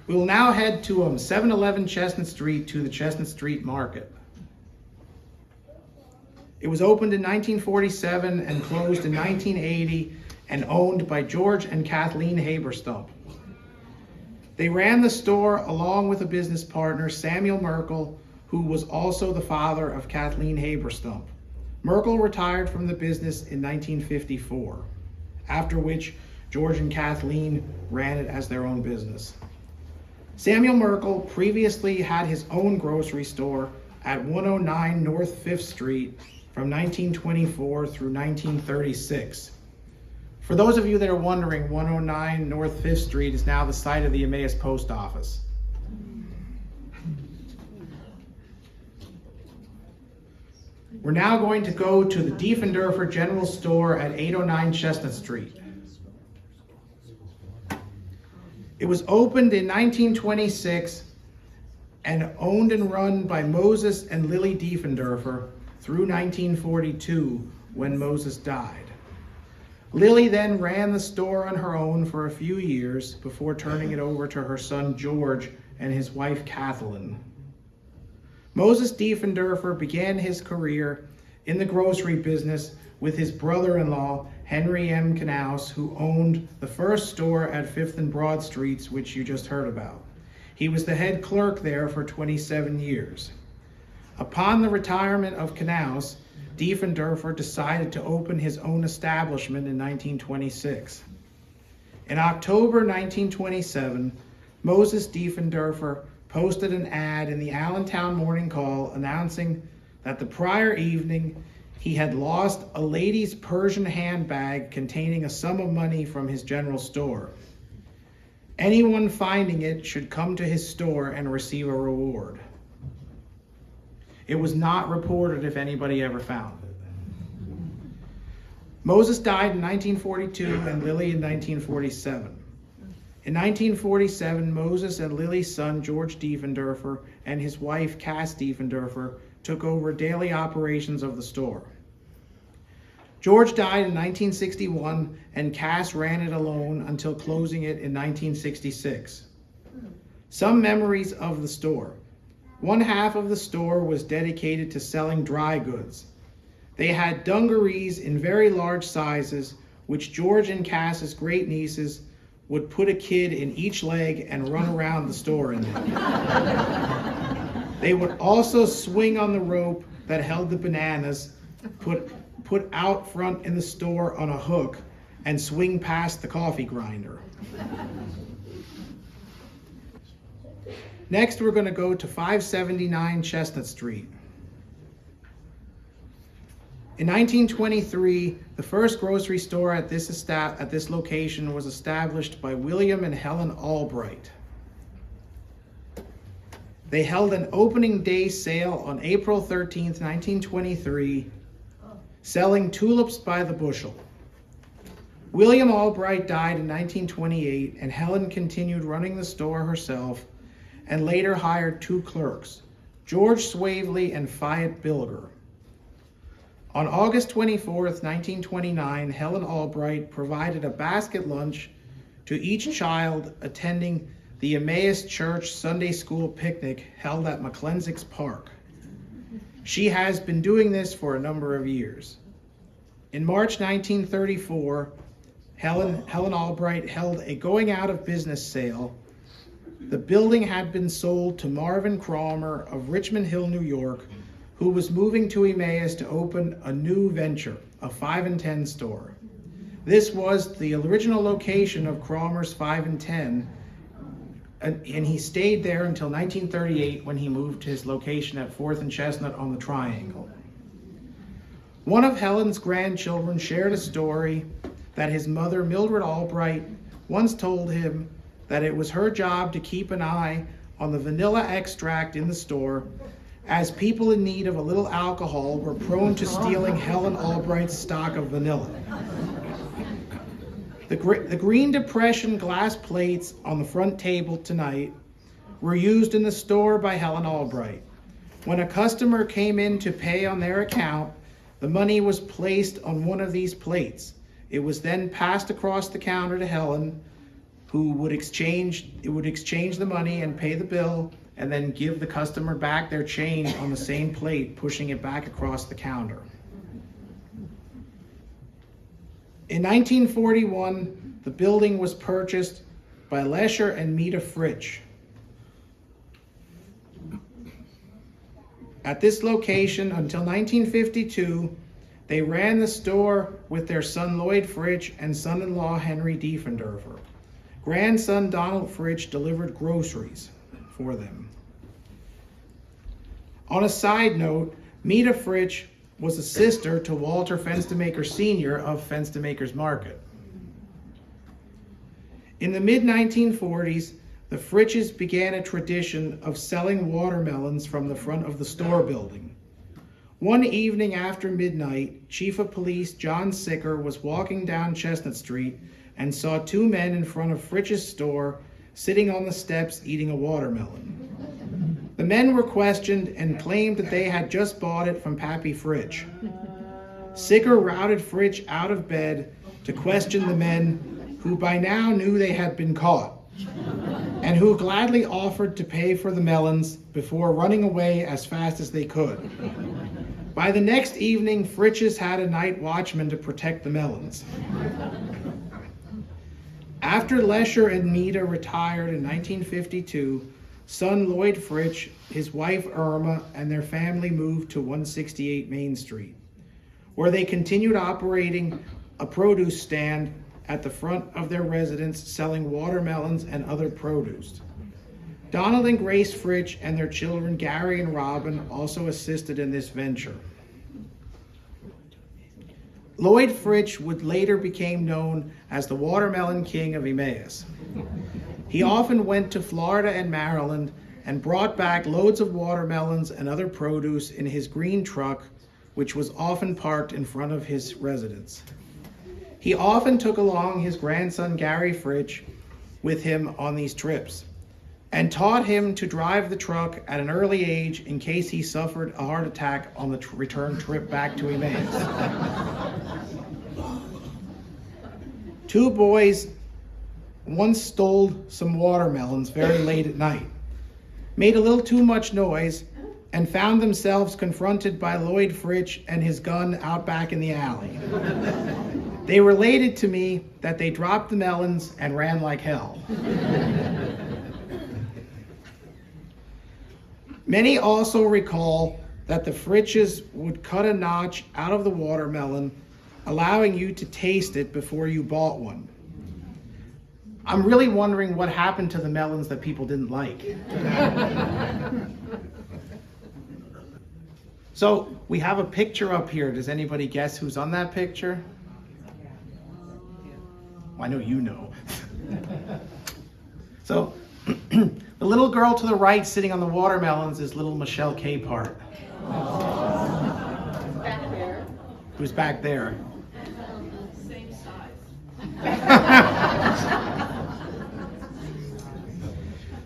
We will now head to 711 Chestnut Street to the Chestnut Street Market. It was opened in 1947 and closed in 1980 and owned by George and Kathleen Haberstump. They ran the store along with a business partner, Samuel Merkel, who was also the father of Kathleen Haberstump. Merkel retired from the business in 1954, after which George and Kathleen ran it as their own business. Samuel Merkel previously had his own grocery store at 109 North 5th Street from 1924 through 1936. For those of you that are wondering, 109 North 5th Street is now the site of the Emmaus Post Office. We're now going to go to the Diefendorfer General Store at 809 Chestnut Street. It was opened in 1926 and owned and run by Moses and Lily Diefendorfer through 1942 when Moses died. Lily then ran the store on her own for a few years before turning it over to her son George and his wife Kathleen. Moses Diefendorfer began his career in the grocery business with his brother-in-law, Henry M. Knaus, who owned the first store at 5th and Broad Streets, which you just heard about. He was the head clerk there for 27 years. Upon the retirement of Knaus, Diefendorfer decided to open his own establishment in 1926. In October 1927, Moses Diefendorfer posted an ad in the Allentown Morning Call announcing that the prior evening he had lost a lady's Persian handbag containing a sum of money from his general store. Anyone finding it should come to his store and receive a reward. It was not reported if anybody ever found it. Moses died in 1942 and Lily in 1947. In 1947, Moses and Lily's son, George Diefendorfer, and his wife, Cass Diefendorfer, took over daily operations of the store. George died in 1961, and Cass ran it alone until closing it in 1966. Some memories of the store. One half of the store was dedicated to selling dry goods. They had dungarees in very large sizes, which George and Cass's great nieces would put a kid in each leg and run around the store in them. They would also swing on the rope that held the bananas, put out front in the store on a hook, and swing past the coffee grinder. Next, we're going to go to 579 Chestnut Street. In 1923, the first grocery store at this location was established by William and Helen Albright. They held an opening day sale on April 13th, 1923, selling tulips by the bushel. William Albright died in 1928, and Helen continued running the store herself and later hired two clerks, George Swavely and Fayette Bilger. On August 24th, 1929, Helen Albright provided a basket lunch to each child attending the Emmaus Church Sunday School picnic held at McClensix Park. She has been doing this for a number of years. In March 1934, Helen Albright held a going out of business sale. The building had been sold to Marvin Cromer of Richmond Hill, New York, who was moving to Emmaus to open a new venture, a 5 and 10 store. This was the original location of Cromer's 5 and 10, and he stayed there until 1938 when he moved to his location at 4th and Chestnut on the Triangle. One of Helen's grandchildren shared a story that his mother, Mildred Albright, once told him that it was her job to keep an eye on the vanilla extract in the store, as people in need of a little alcohol were prone to stealing Helen Albright's stock of vanilla. The Green Depression glass plates on the front table tonight were used in the store by Helen Albright. When a customer came in to pay on their account, the money was placed on one of these plates. It was then passed across the counter to Helen, who would exchange the money and pay the bill, and then give the customer back their change on the same plate, pushing it back across the counter. In 1941, the building was purchased by Lesher and Meta Fritsch. At this location until 1952, they ran the store with their son Lloyd Fritsch and son-in-law Henry Diefenderfer. Grandson Donald Fritsch delivered groceries for them. On a side note, Meta Fritsch was a sister to Walter Fenstermaker Sr. of Fenstermaker's Market. In the mid-1940s, the Fritsches began a tradition of selling watermelons from the front of the store building. One evening after midnight, Chief of Police John Sicker was walking down Chestnut Street and saw two men in front of Fritsch's store sitting on the steps eating a watermelon. The men were questioned and claimed that they had just bought it from Pappy Fritsch. Sicker routed Fritsch out of bed to question the men, who by now knew they had been caught, and who gladly offered to pay for the melons before running away as fast as they could. By the next evening, Fritsch's had a night watchman to protect the melons. After Lesher and Meta retired in 1952, son Lloyd Fritsch, his wife Irma, and their family moved to 168 Main Street, where they continued operating a produce stand at the front of their residence, selling watermelons and other produce. Donald and Grace Fritsch and their children Gary and Robin also assisted in this venture. Lloyd Fritsch would later become known as the Watermelon King of Emmaus. He often went to Florida and Maryland and brought back loads of watermelons and other produce in his green truck, which was often parked in front of his residence. He often took along his grandson Gary Fritsch with him on these trips, and taught him to drive the truck at an early age in case he suffered a heart attack on the return trip back to Emmaus. Two boys once stole some watermelons very late at night, made a little too much noise, and found themselves confronted by Lloyd Fritsch and his gun out back in the alley. They related to me that they dropped the melons and ran like hell. Many also recall that the Fritsches would cut a notch out of the watermelon, allowing you to taste it before you bought one. I'm really wondering what happened to the melons that people didn't like. So we have a picture up here. Does anybody guess who's on that picture? Well, I know you know. So the little girl to the right sitting on the watermelons is little Michelle Capehart. Back there. Who's back there? Same size.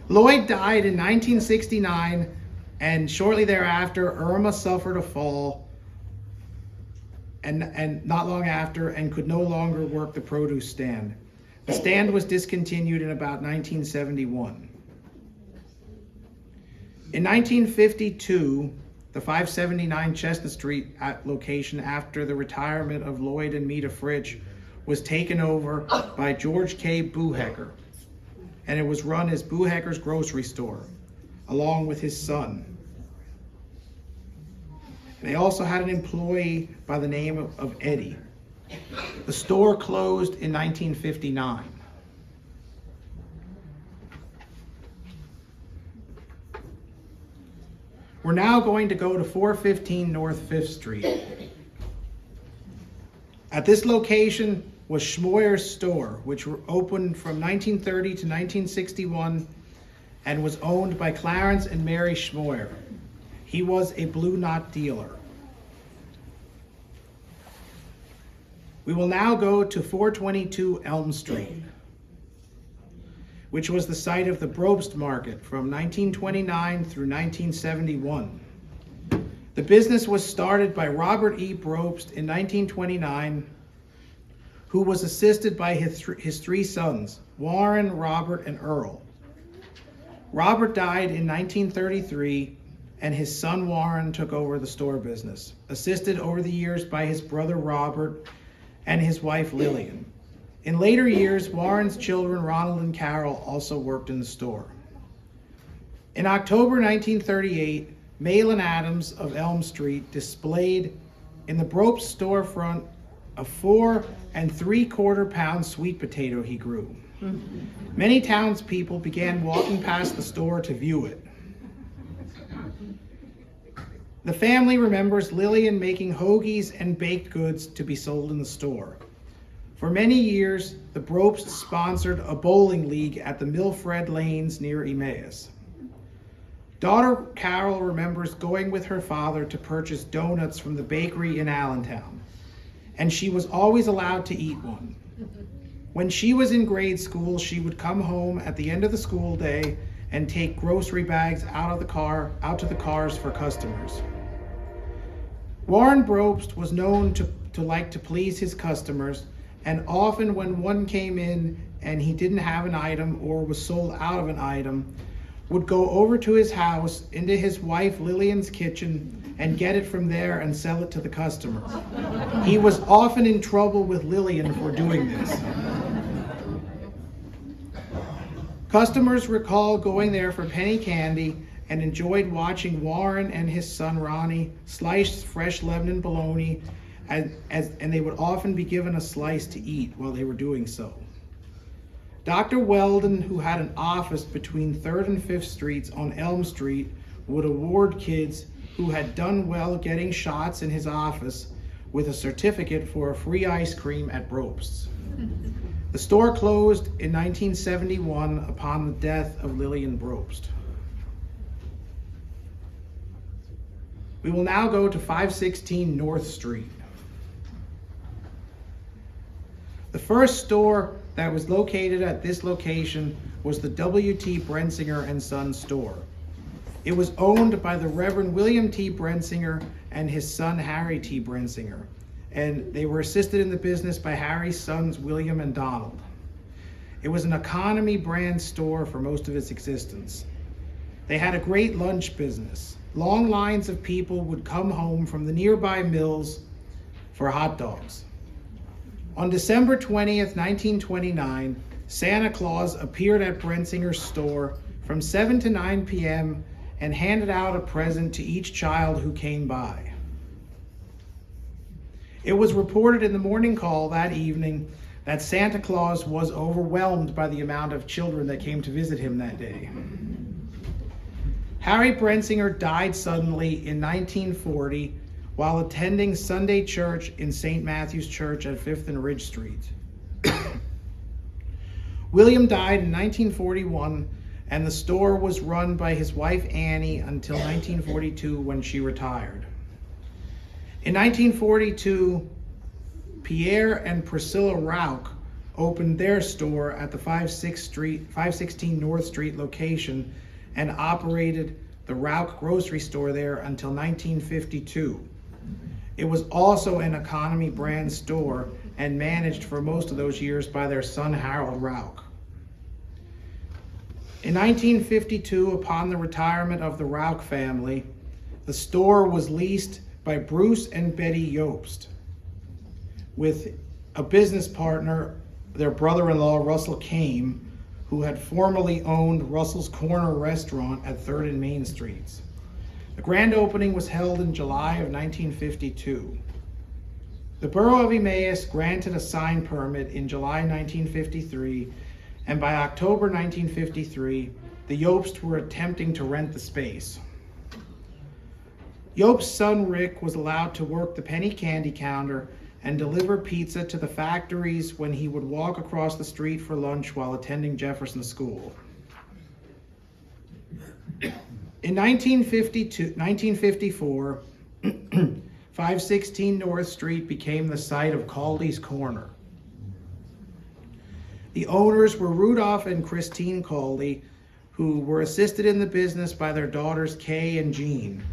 Lloyd died in 1969, and shortly thereafter, Irma suffered a fall, and not long after, and could no longer work the produce stand. The stand was discontinued in about 1971. In 1952, the 579 Chestnut Street location, after the retirement of Lloyd and Meta Fritsch, was taken over by George K. Buhecker, and it was run as Buhecker's Grocery Store, along with his son. And they also had an employee by the name of Eddie. The store closed in 1959. We're now going to go to 415 North 5th Street. At this location was Schmoyer's store, which opened from 1930 to 1961 and was owned by Clarence and Mary Schmoyer. He was a Blue Knot dealer. We will now go to 422 Elm Street, which was the site of the Brobst Market from 1929 through 1971. The business was started by Robert E. Brobst in 1929, who was assisted by his three sons, Warren, Robert, and Earl. Robert died in 1933, and his son Warren took over the store business, assisted over the years by his brother Robert and his wife Lillian. In later years, Warren's children, Ronald and Carol, also worked in the store. In October 1938, Malin Adams of Elm Street displayed in the Brobst storefront a 4 3/4 pound sweet potato he grew. Many townspeople began walking past the store to view it. The family remembers Lillian making hoagies and baked goods to be sold in the store. For many years, the Brobsts sponsored a bowling league at the Milfred Lanes near Emmaus. Daughter Carol remembers going with her father to purchase donuts from the bakery in Allentown, and she was always allowed to eat one. When she was in grade school, she would come home at the end of the school day and take grocery bags out to the cars for customers. Warren Brobst was known to like to please his customers, and often when one came in and he didn't have an item or was sold out of an item, would go over to his house into his wife Lillian's kitchen and get it from there and sell it to the customer. He was often in trouble with Lillian for doing this. Customers recall going there for penny candy and enjoyed watching Warren and his son Ronnie slice fresh Lebanon bologna, and they would often be given a slice to eat while they were doing so. Dr. Weldon, who had an office between 3rd and 5th Streets on Elm Street, would award kids who had done well getting shots in his office with a certificate for a free ice cream at Brobst's. The store closed in 1971 upon the death of Lillian Brobst. We will now go to 516 North Street. The first store that was located at this location was the W.T. Brensinger and Son store. It was owned by the Reverend William T. Brensinger and his son Harry T. Brensinger, and they were assisted in the business by Harry's sons William and Donald. It was an economy brand store for most of its existence. They had a great lunch business. Long lines of people would come home from the nearby mills for hot dogs. On December 20th, 1929, Santa Claus appeared at Brensinger's store from 7 to 9 p.m. and handed out a present to each child who came by. It was reported in the morning call that evening that Santa Claus was overwhelmed by the amount of children that came to visit him that day. Harry Brensinger died suddenly in 1940 while attending Sunday church in St. Matthew's Church at 5th and Ridge Street. William died in 1941, and the store was run by his wife Annie until 1942 when she retired. In 1942, Pierre and Priscilla Rauch opened their store at the 516 North Street location and operated the Rauch grocery store there until 1952. It was also an economy brand store and managed for most of those years by their son Harold Rauch. In 1952, upon the retirement of the Rauch family, the store was leased by Bruce and Betty Jobst with a business partner, their brother-in-law Russell Kame, who had formerly owned Russell's Corner restaurant at 3rd and Main Streets. The grand opening was held in July of 1952. The Borough of Emmaus granted a sign permit in July 1953, and by October 1953, the Jobsts were attempting to rent the space. Jobst's son Rick was allowed to work the penny candy counter and deliver pizza to the factories when he would walk across the street for lunch while attending Jefferson School. In 1954, 516 North Street became the site of Caldy's Corner. The owners were Rudolph and Christine Caldy, who were assisted in the business by their daughters Kay and Jean.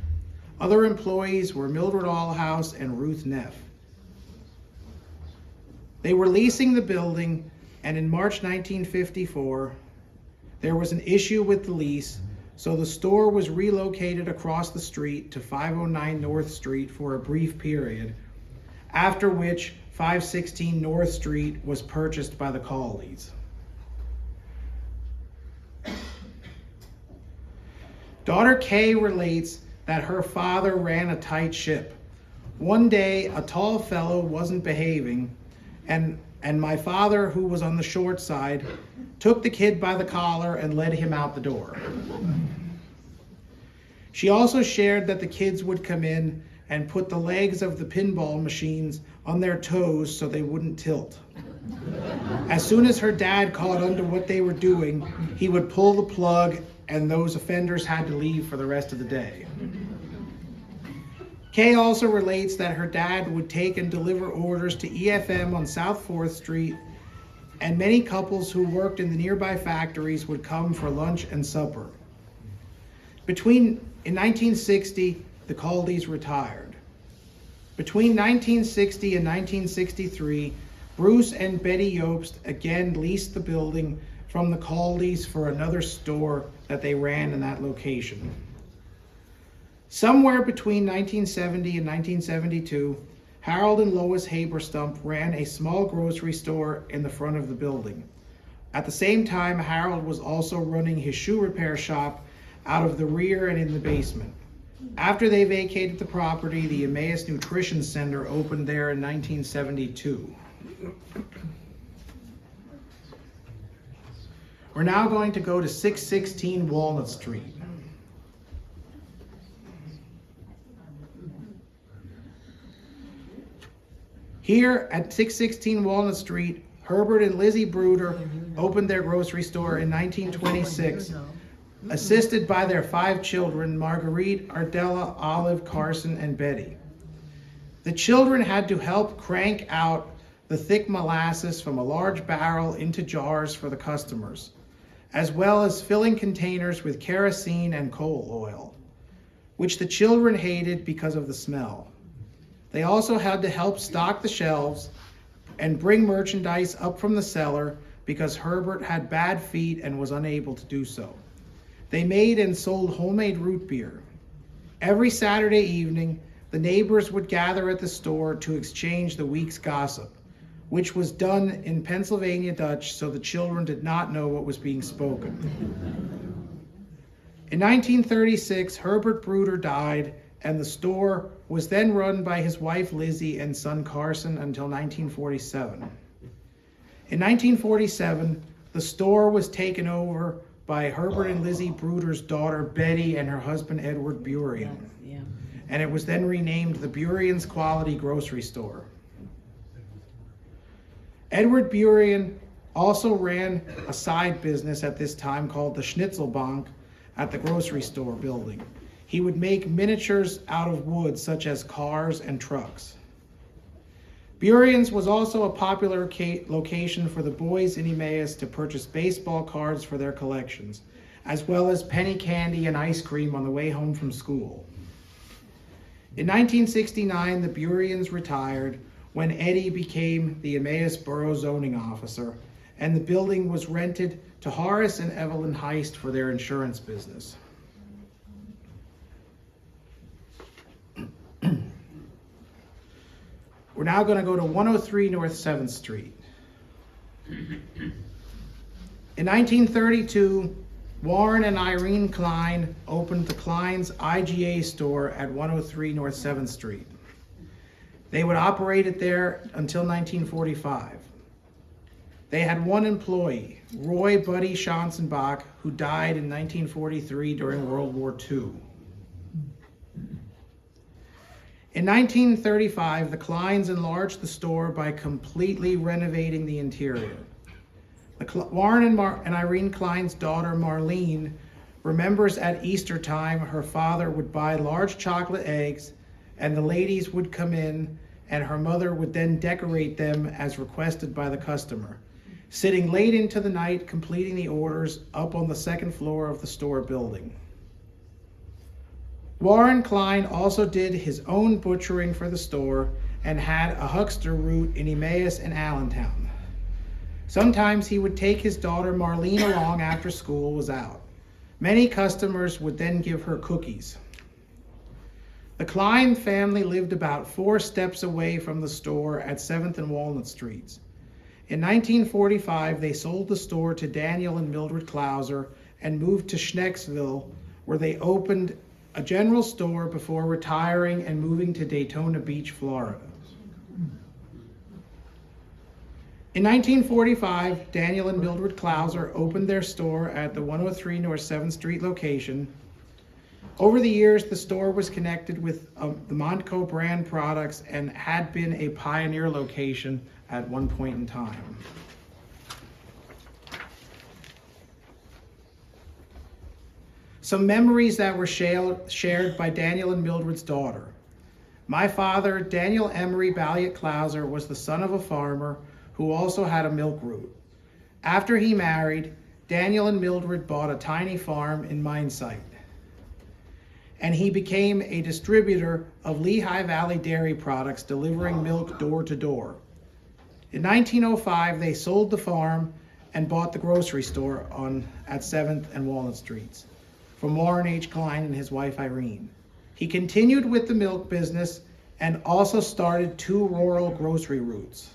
Other employees were Mildred Allhouse and Ruth Neff. They were leasing the building, and in March 1954, there was an issue with the lease, so the store was relocated across the street to 509 North Street for a brief period, after which 516 North Street was purchased by the Caldys. Daughter Kay relates that her father ran a tight ship. One day, a tall fellow wasn't behaving, and my father, who was on the short side, took the kid by the collar and led him out the door. She also shared that the kids would come in and put the legs of the pinball machines on their toes so they wouldn't tilt. As soon as her dad caught on to what they were doing, he would pull the plug and those offenders had to leave for the rest of the day. Kay also relates that her dad would take and deliver orders to EFM on South 4th Street, and many couples who worked in the nearby factories would come for lunch and supper. In 1960, the Caldys retired. Between 1960 and 1963, Bruce and Betty Jobst again leased the building from the Caldys for another store that they ran in that location. Somewhere between 1970 and 1972, Harold and Lois Haberstump ran a small grocery store in the front of the building. At the same time, Harold was also running his shoe repair shop out of the rear and in the basement. After they vacated the property, the Emmaus Nutrition Center opened there in 1972. We're now going to go to 616 Walnut Street. Here at 616 Walnut Street, Herbert and Lizzie Bruder opened their grocery store in 1926, assisted by their 5 children, Marguerite, Ardella, Olive, Carson, and Betty. The children had to help crank out the thick molasses from a large barrel into jars for the customers, as well as filling containers with kerosene and coal oil, which the children hated because of the smell. They also had to help stock the shelves and bring merchandise up from the cellar because Herbert had bad feet and was unable to do so. They made and sold homemade root beer. Every Saturday evening, the neighbors would gather at the store to exchange the week's gossip, which was done in Pennsylvania Dutch, so the children did not know what was being spoken. In 1936, Herbert Bruder died, and the store was then run by his wife Lizzie and son Carson until 1947. In 1947, the store was taken over by Herbert and Lizzie Bruder's daughter Betty and her husband Edward Burien. Yeah. And it was then renamed the Burien's Quality Grocery Store. Edward Burien also ran a side business at this time called the Schnitzelbank at the grocery store building. He would make miniatures out of wood, such as cars and trucks. Burien's was also a popular location for the boys in Emmaus to purchase baseball cards for their collections, as well as penny candy and ice cream on the way home from school. In 1969, the Buriens retired when Eddie became the Emmaus Borough Zoning Officer, and the building was rented to Horace and Evelyn Heist for their insurance business. We're now going to go to 103 North 7th Street. In 1932, Warren and Irene Klein opened the Klein's IGA store at 103 North 7th Street. They would operate it there until 1945. They had one employee, Roy Buddy Schanzenbach, who died in 1943 during World War II. In 1935, the Kleins enlarged the store by completely renovating the interior. Warren and Irene Klein's daughter, Marlene, remembers at Easter time her father would buy large chocolate eggs, and the ladies would come in, and her mother would then decorate them as requested by the customer, sitting late into the night completing the orders up on the second floor of the store building. Warren Klein also did his own butchering for the store and had a huckster route in Emmaus and Allentown. Sometimes he would take his daughter Marlene along after school was out. Many customers would then give her cookies. The Klein family lived about 4 steps away from the store at 7th and Walnut Streets. In 1945, they sold the store to Daniel and Mildred Klauser and moved to Schnecksville, where they opened a general store before retiring and moving to Daytona Beach, Florida. In 1945, Daniel and Mildred Klauser opened their store at the 103 North 7th Street location. Over the years, the store was connected with the Montco brand products and had been a pioneer location at one point in time. Some memories that were shared by Daniel and Mildred's daughter. My father, Daniel Emery Balliet Klauser, was the son of a farmer who also had a milk route. After he married, Daniel and Mildred bought a tiny farm in Mine Site, and he became a distributor of Lehigh Valley dairy products, delivering milk door to door. In 1905, they sold the farm and bought the grocery store at 7th and Walnut Streets from Warren H. Klein and his wife Irene. He continued with the milk business and also started 2 rural grocery routes.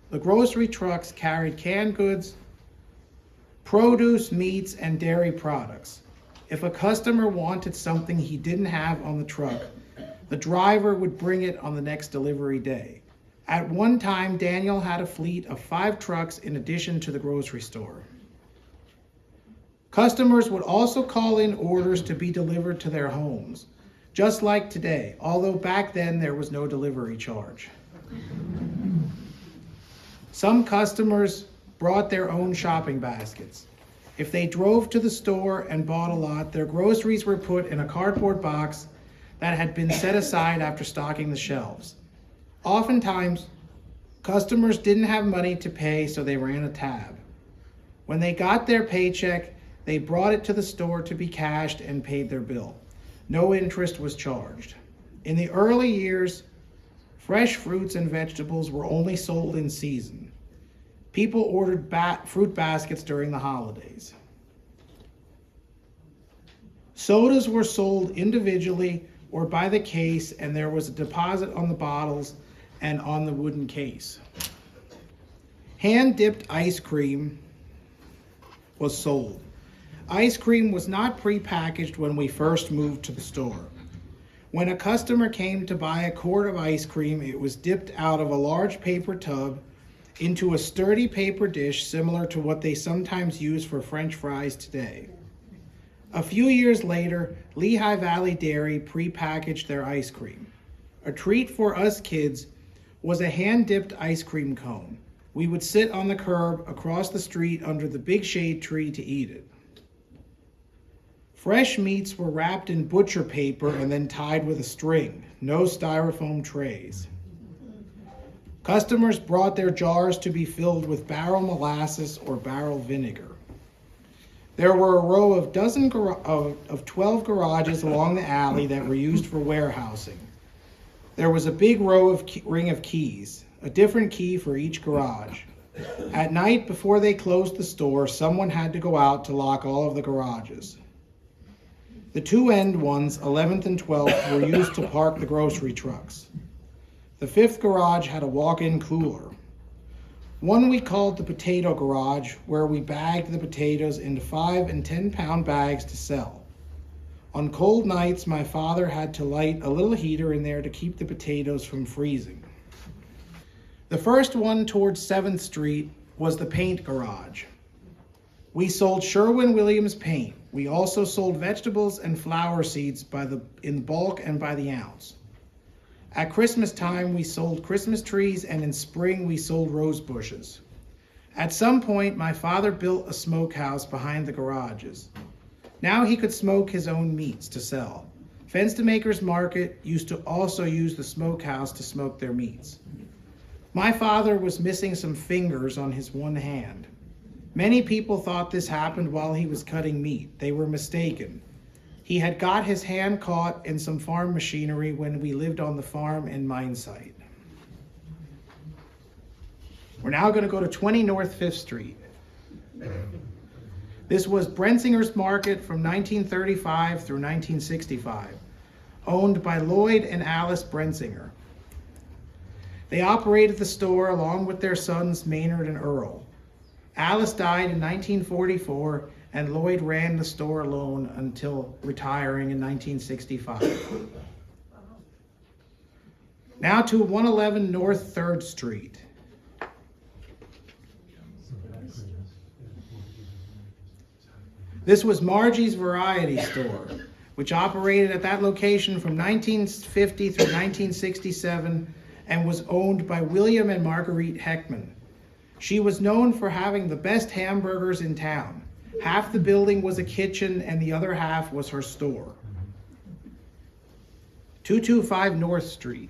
The grocery trucks carried canned goods, produce, meats, and dairy products. If a customer wanted something he didn't have on the truck, the driver would bring it on the next delivery day. At one time, Daniel had a fleet of 5 trucks in addition to the grocery store. Customers would also call in orders to be delivered to their homes, just like today, although back then there was no delivery charge. Some customers brought their own shopping baskets. If they drove to the store and bought a lot, their groceries were put in a cardboard box that had been set aside after stocking the shelves. Oftentimes, customers didn't have money to pay, so they ran a tab. When they got their paycheck, they brought it to the store to be cashed and paid their bill. No interest was charged. In the early years, fresh fruits and vegetables were only sold in season. People ordered fruit baskets during the holidays. Sodas were sold individually or by the case, and there was a deposit on the bottles and on the wooden case. Hand-dipped ice cream was sold. Ice cream was not prepackaged when we first moved to the store. When a customer came to buy a quart of ice cream, it was dipped out of a large paper tub into a sturdy paper dish similar to what they sometimes use for French fries today. A few years later, Lehigh Valley Dairy prepackaged their ice cream. A treat for us kids was a hand-dipped ice cream cone. We would sit on the curb across the street under the big shade tree to eat it. Fresh meats were wrapped in butcher paper and then tied with a string. No styrofoam trays. Customers brought their jars to be filled with barrel molasses or barrel vinegar. There were a row of 12 garages along the alley that were used for warehousing. There was a big ring of keys, a different key for each garage. At night, before they closed the store, someone had to go out to lock all of the garages. The two end ones, 11th and 12th, were used to park the grocery trucks. The 5th garage had a walk-in cooler. One we called the potato garage, where we bagged the potatoes into 5 and 10-pound bags to sell. On cold nights, my father had to light a little heater in there to keep the potatoes from freezing. The first one towards 7th Street was the paint garage. We sold Sherwin-Williams paint. We also sold vegetables and flower seeds in bulk and by the ounce. At Christmas time, we sold Christmas trees, and in spring, we sold rose bushes. At some point, my father built a smokehouse behind the garages. Now he could smoke his own meats to sell. Fence-to-Makers Market used to also use the smokehouse to smoke their meats. My father was missing some fingers on his one hand. Many people thought this happened while he was cutting meat. They were mistaken. He had got his hand caught in some farm machinery when we lived on the farm and mine site. We're now going to go to 20 North 5th Street. This was Brensinger's Market from 1935 through 1965, owned by Lloyd and Alice Brensinger. They operated the store along with their sons Maynard and Earl. Alice died in 1944, and Lloyd ran the store alone until retiring in 1965. Now to 111 North 3rd Street. This was Margie's Variety Store, which operated at that location from 1950 through 1967 and was owned by William and Marguerite Heckman. She was known for having the best hamburgers in town. Half the building was a kitchen and the other half was her store. 225 North Street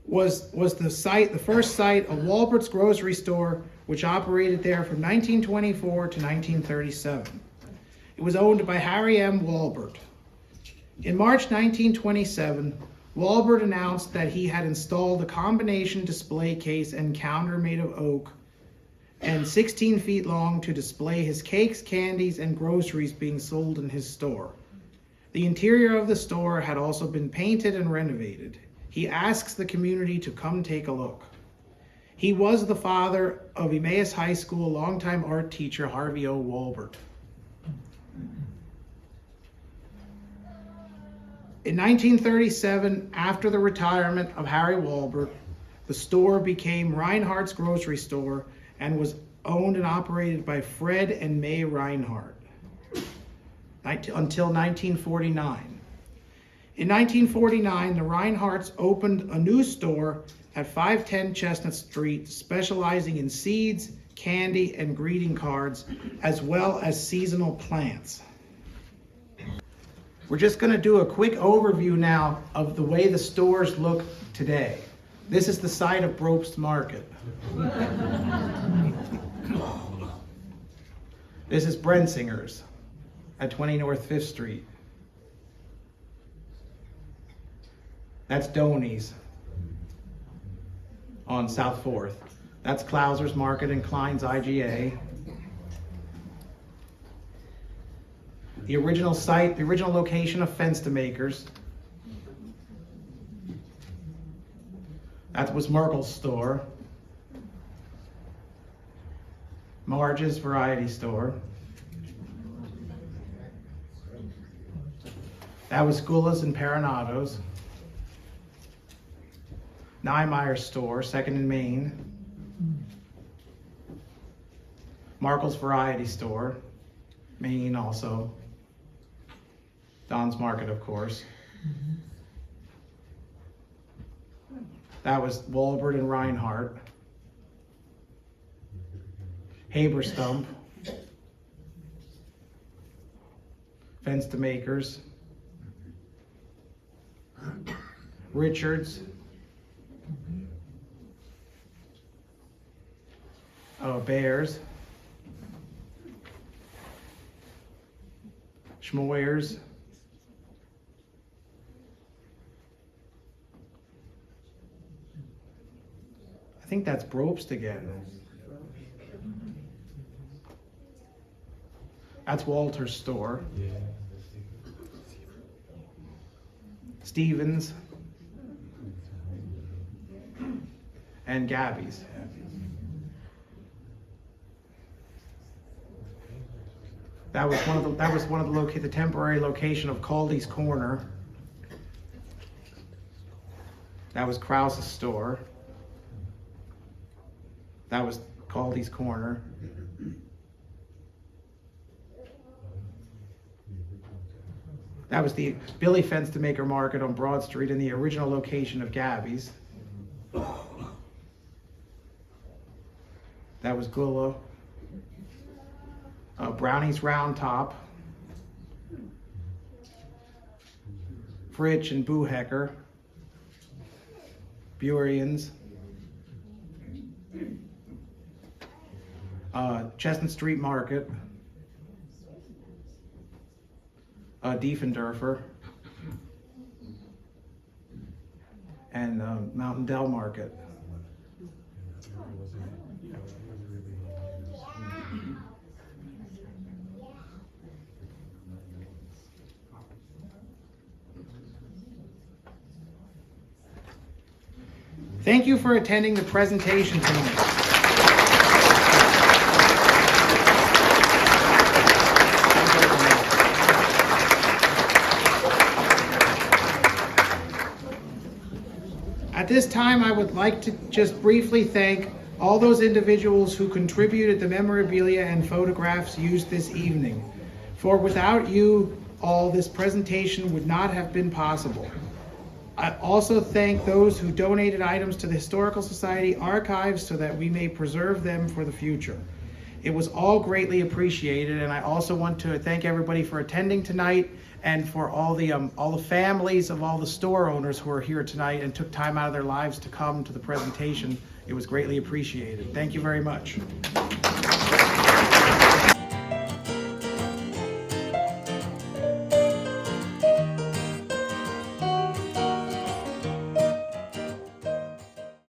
was the first site of Walbert's grocery store, which operated there from 1924 to 1937. It was owned by Harry M. Walbert. In March 1927, Walbert announced that he had installed a combination display case and counter made of oak and 16 feet long to display his cakes, candies, and groceries being sold in his store. The interior of the store had also been painted and renovated. He asks the community to come take a look. He was the father of Emmaus High School longtime art teacher Harvey O. Walbert. In 1937, after the retirement of Harry Walbert, the store became Reinhardt's grocery store and was owned and operated by Fred and May Reinhardt until 1949. In 1949, the Reinhardts opened a new store at 510 Chestnut Street, specializing in seeds, candy, and greeting cards, as well as seasonal plants. We're just going to do a quick overview now of the way the stores look today. This is the site of Bropst Market. This is Brensinger's at 20 North 5th Street. That's Doney's on South 4th. That's Klauser's Market and Klein's IGA. The original site, the original location of Fence-to-Makers. That was Merkel's store. Marge's Variety Store. That was Gula's and Peronato's. Niemeyer's store, 2nd and Main. Markle's Variety Store, Maine also. Don's Market, of course. That was Walbert and Reinhardt. Haberstump. Fence to Makers. Richards. Bears. Schmoyers. I think that's Brobst again. That's Walter's store. Stevens. And Gabby's. That was one of the temporary location of Caldy's Corner. That was Krause's store. That was Caldy's Corner. That was the Billy Fence to Maker Market on Broad Street in the original location of Gabby's. That was Gullo. Brownie's Round Top. Fritsch and Buhecker. Burion's. Chestnut Street Market. Diefendorfer. And Mountain Dell Market. Thank you for attending the presentation tonight. At this time, I would like to just briefly thank all those individuals who contributed the memorabilia and photographs used this evening. For without you all, this presentation would not have been possible. I also thank those who donated items to the Historical Society archives so that we may preserve them for the future. It was all greatly appreciated, and I also want to thank everybody for attending tonight and for all the families of all the store owners who are here tonight and took time out of their lives to come to the presentation. It was greatly appreciated. Thank you very much.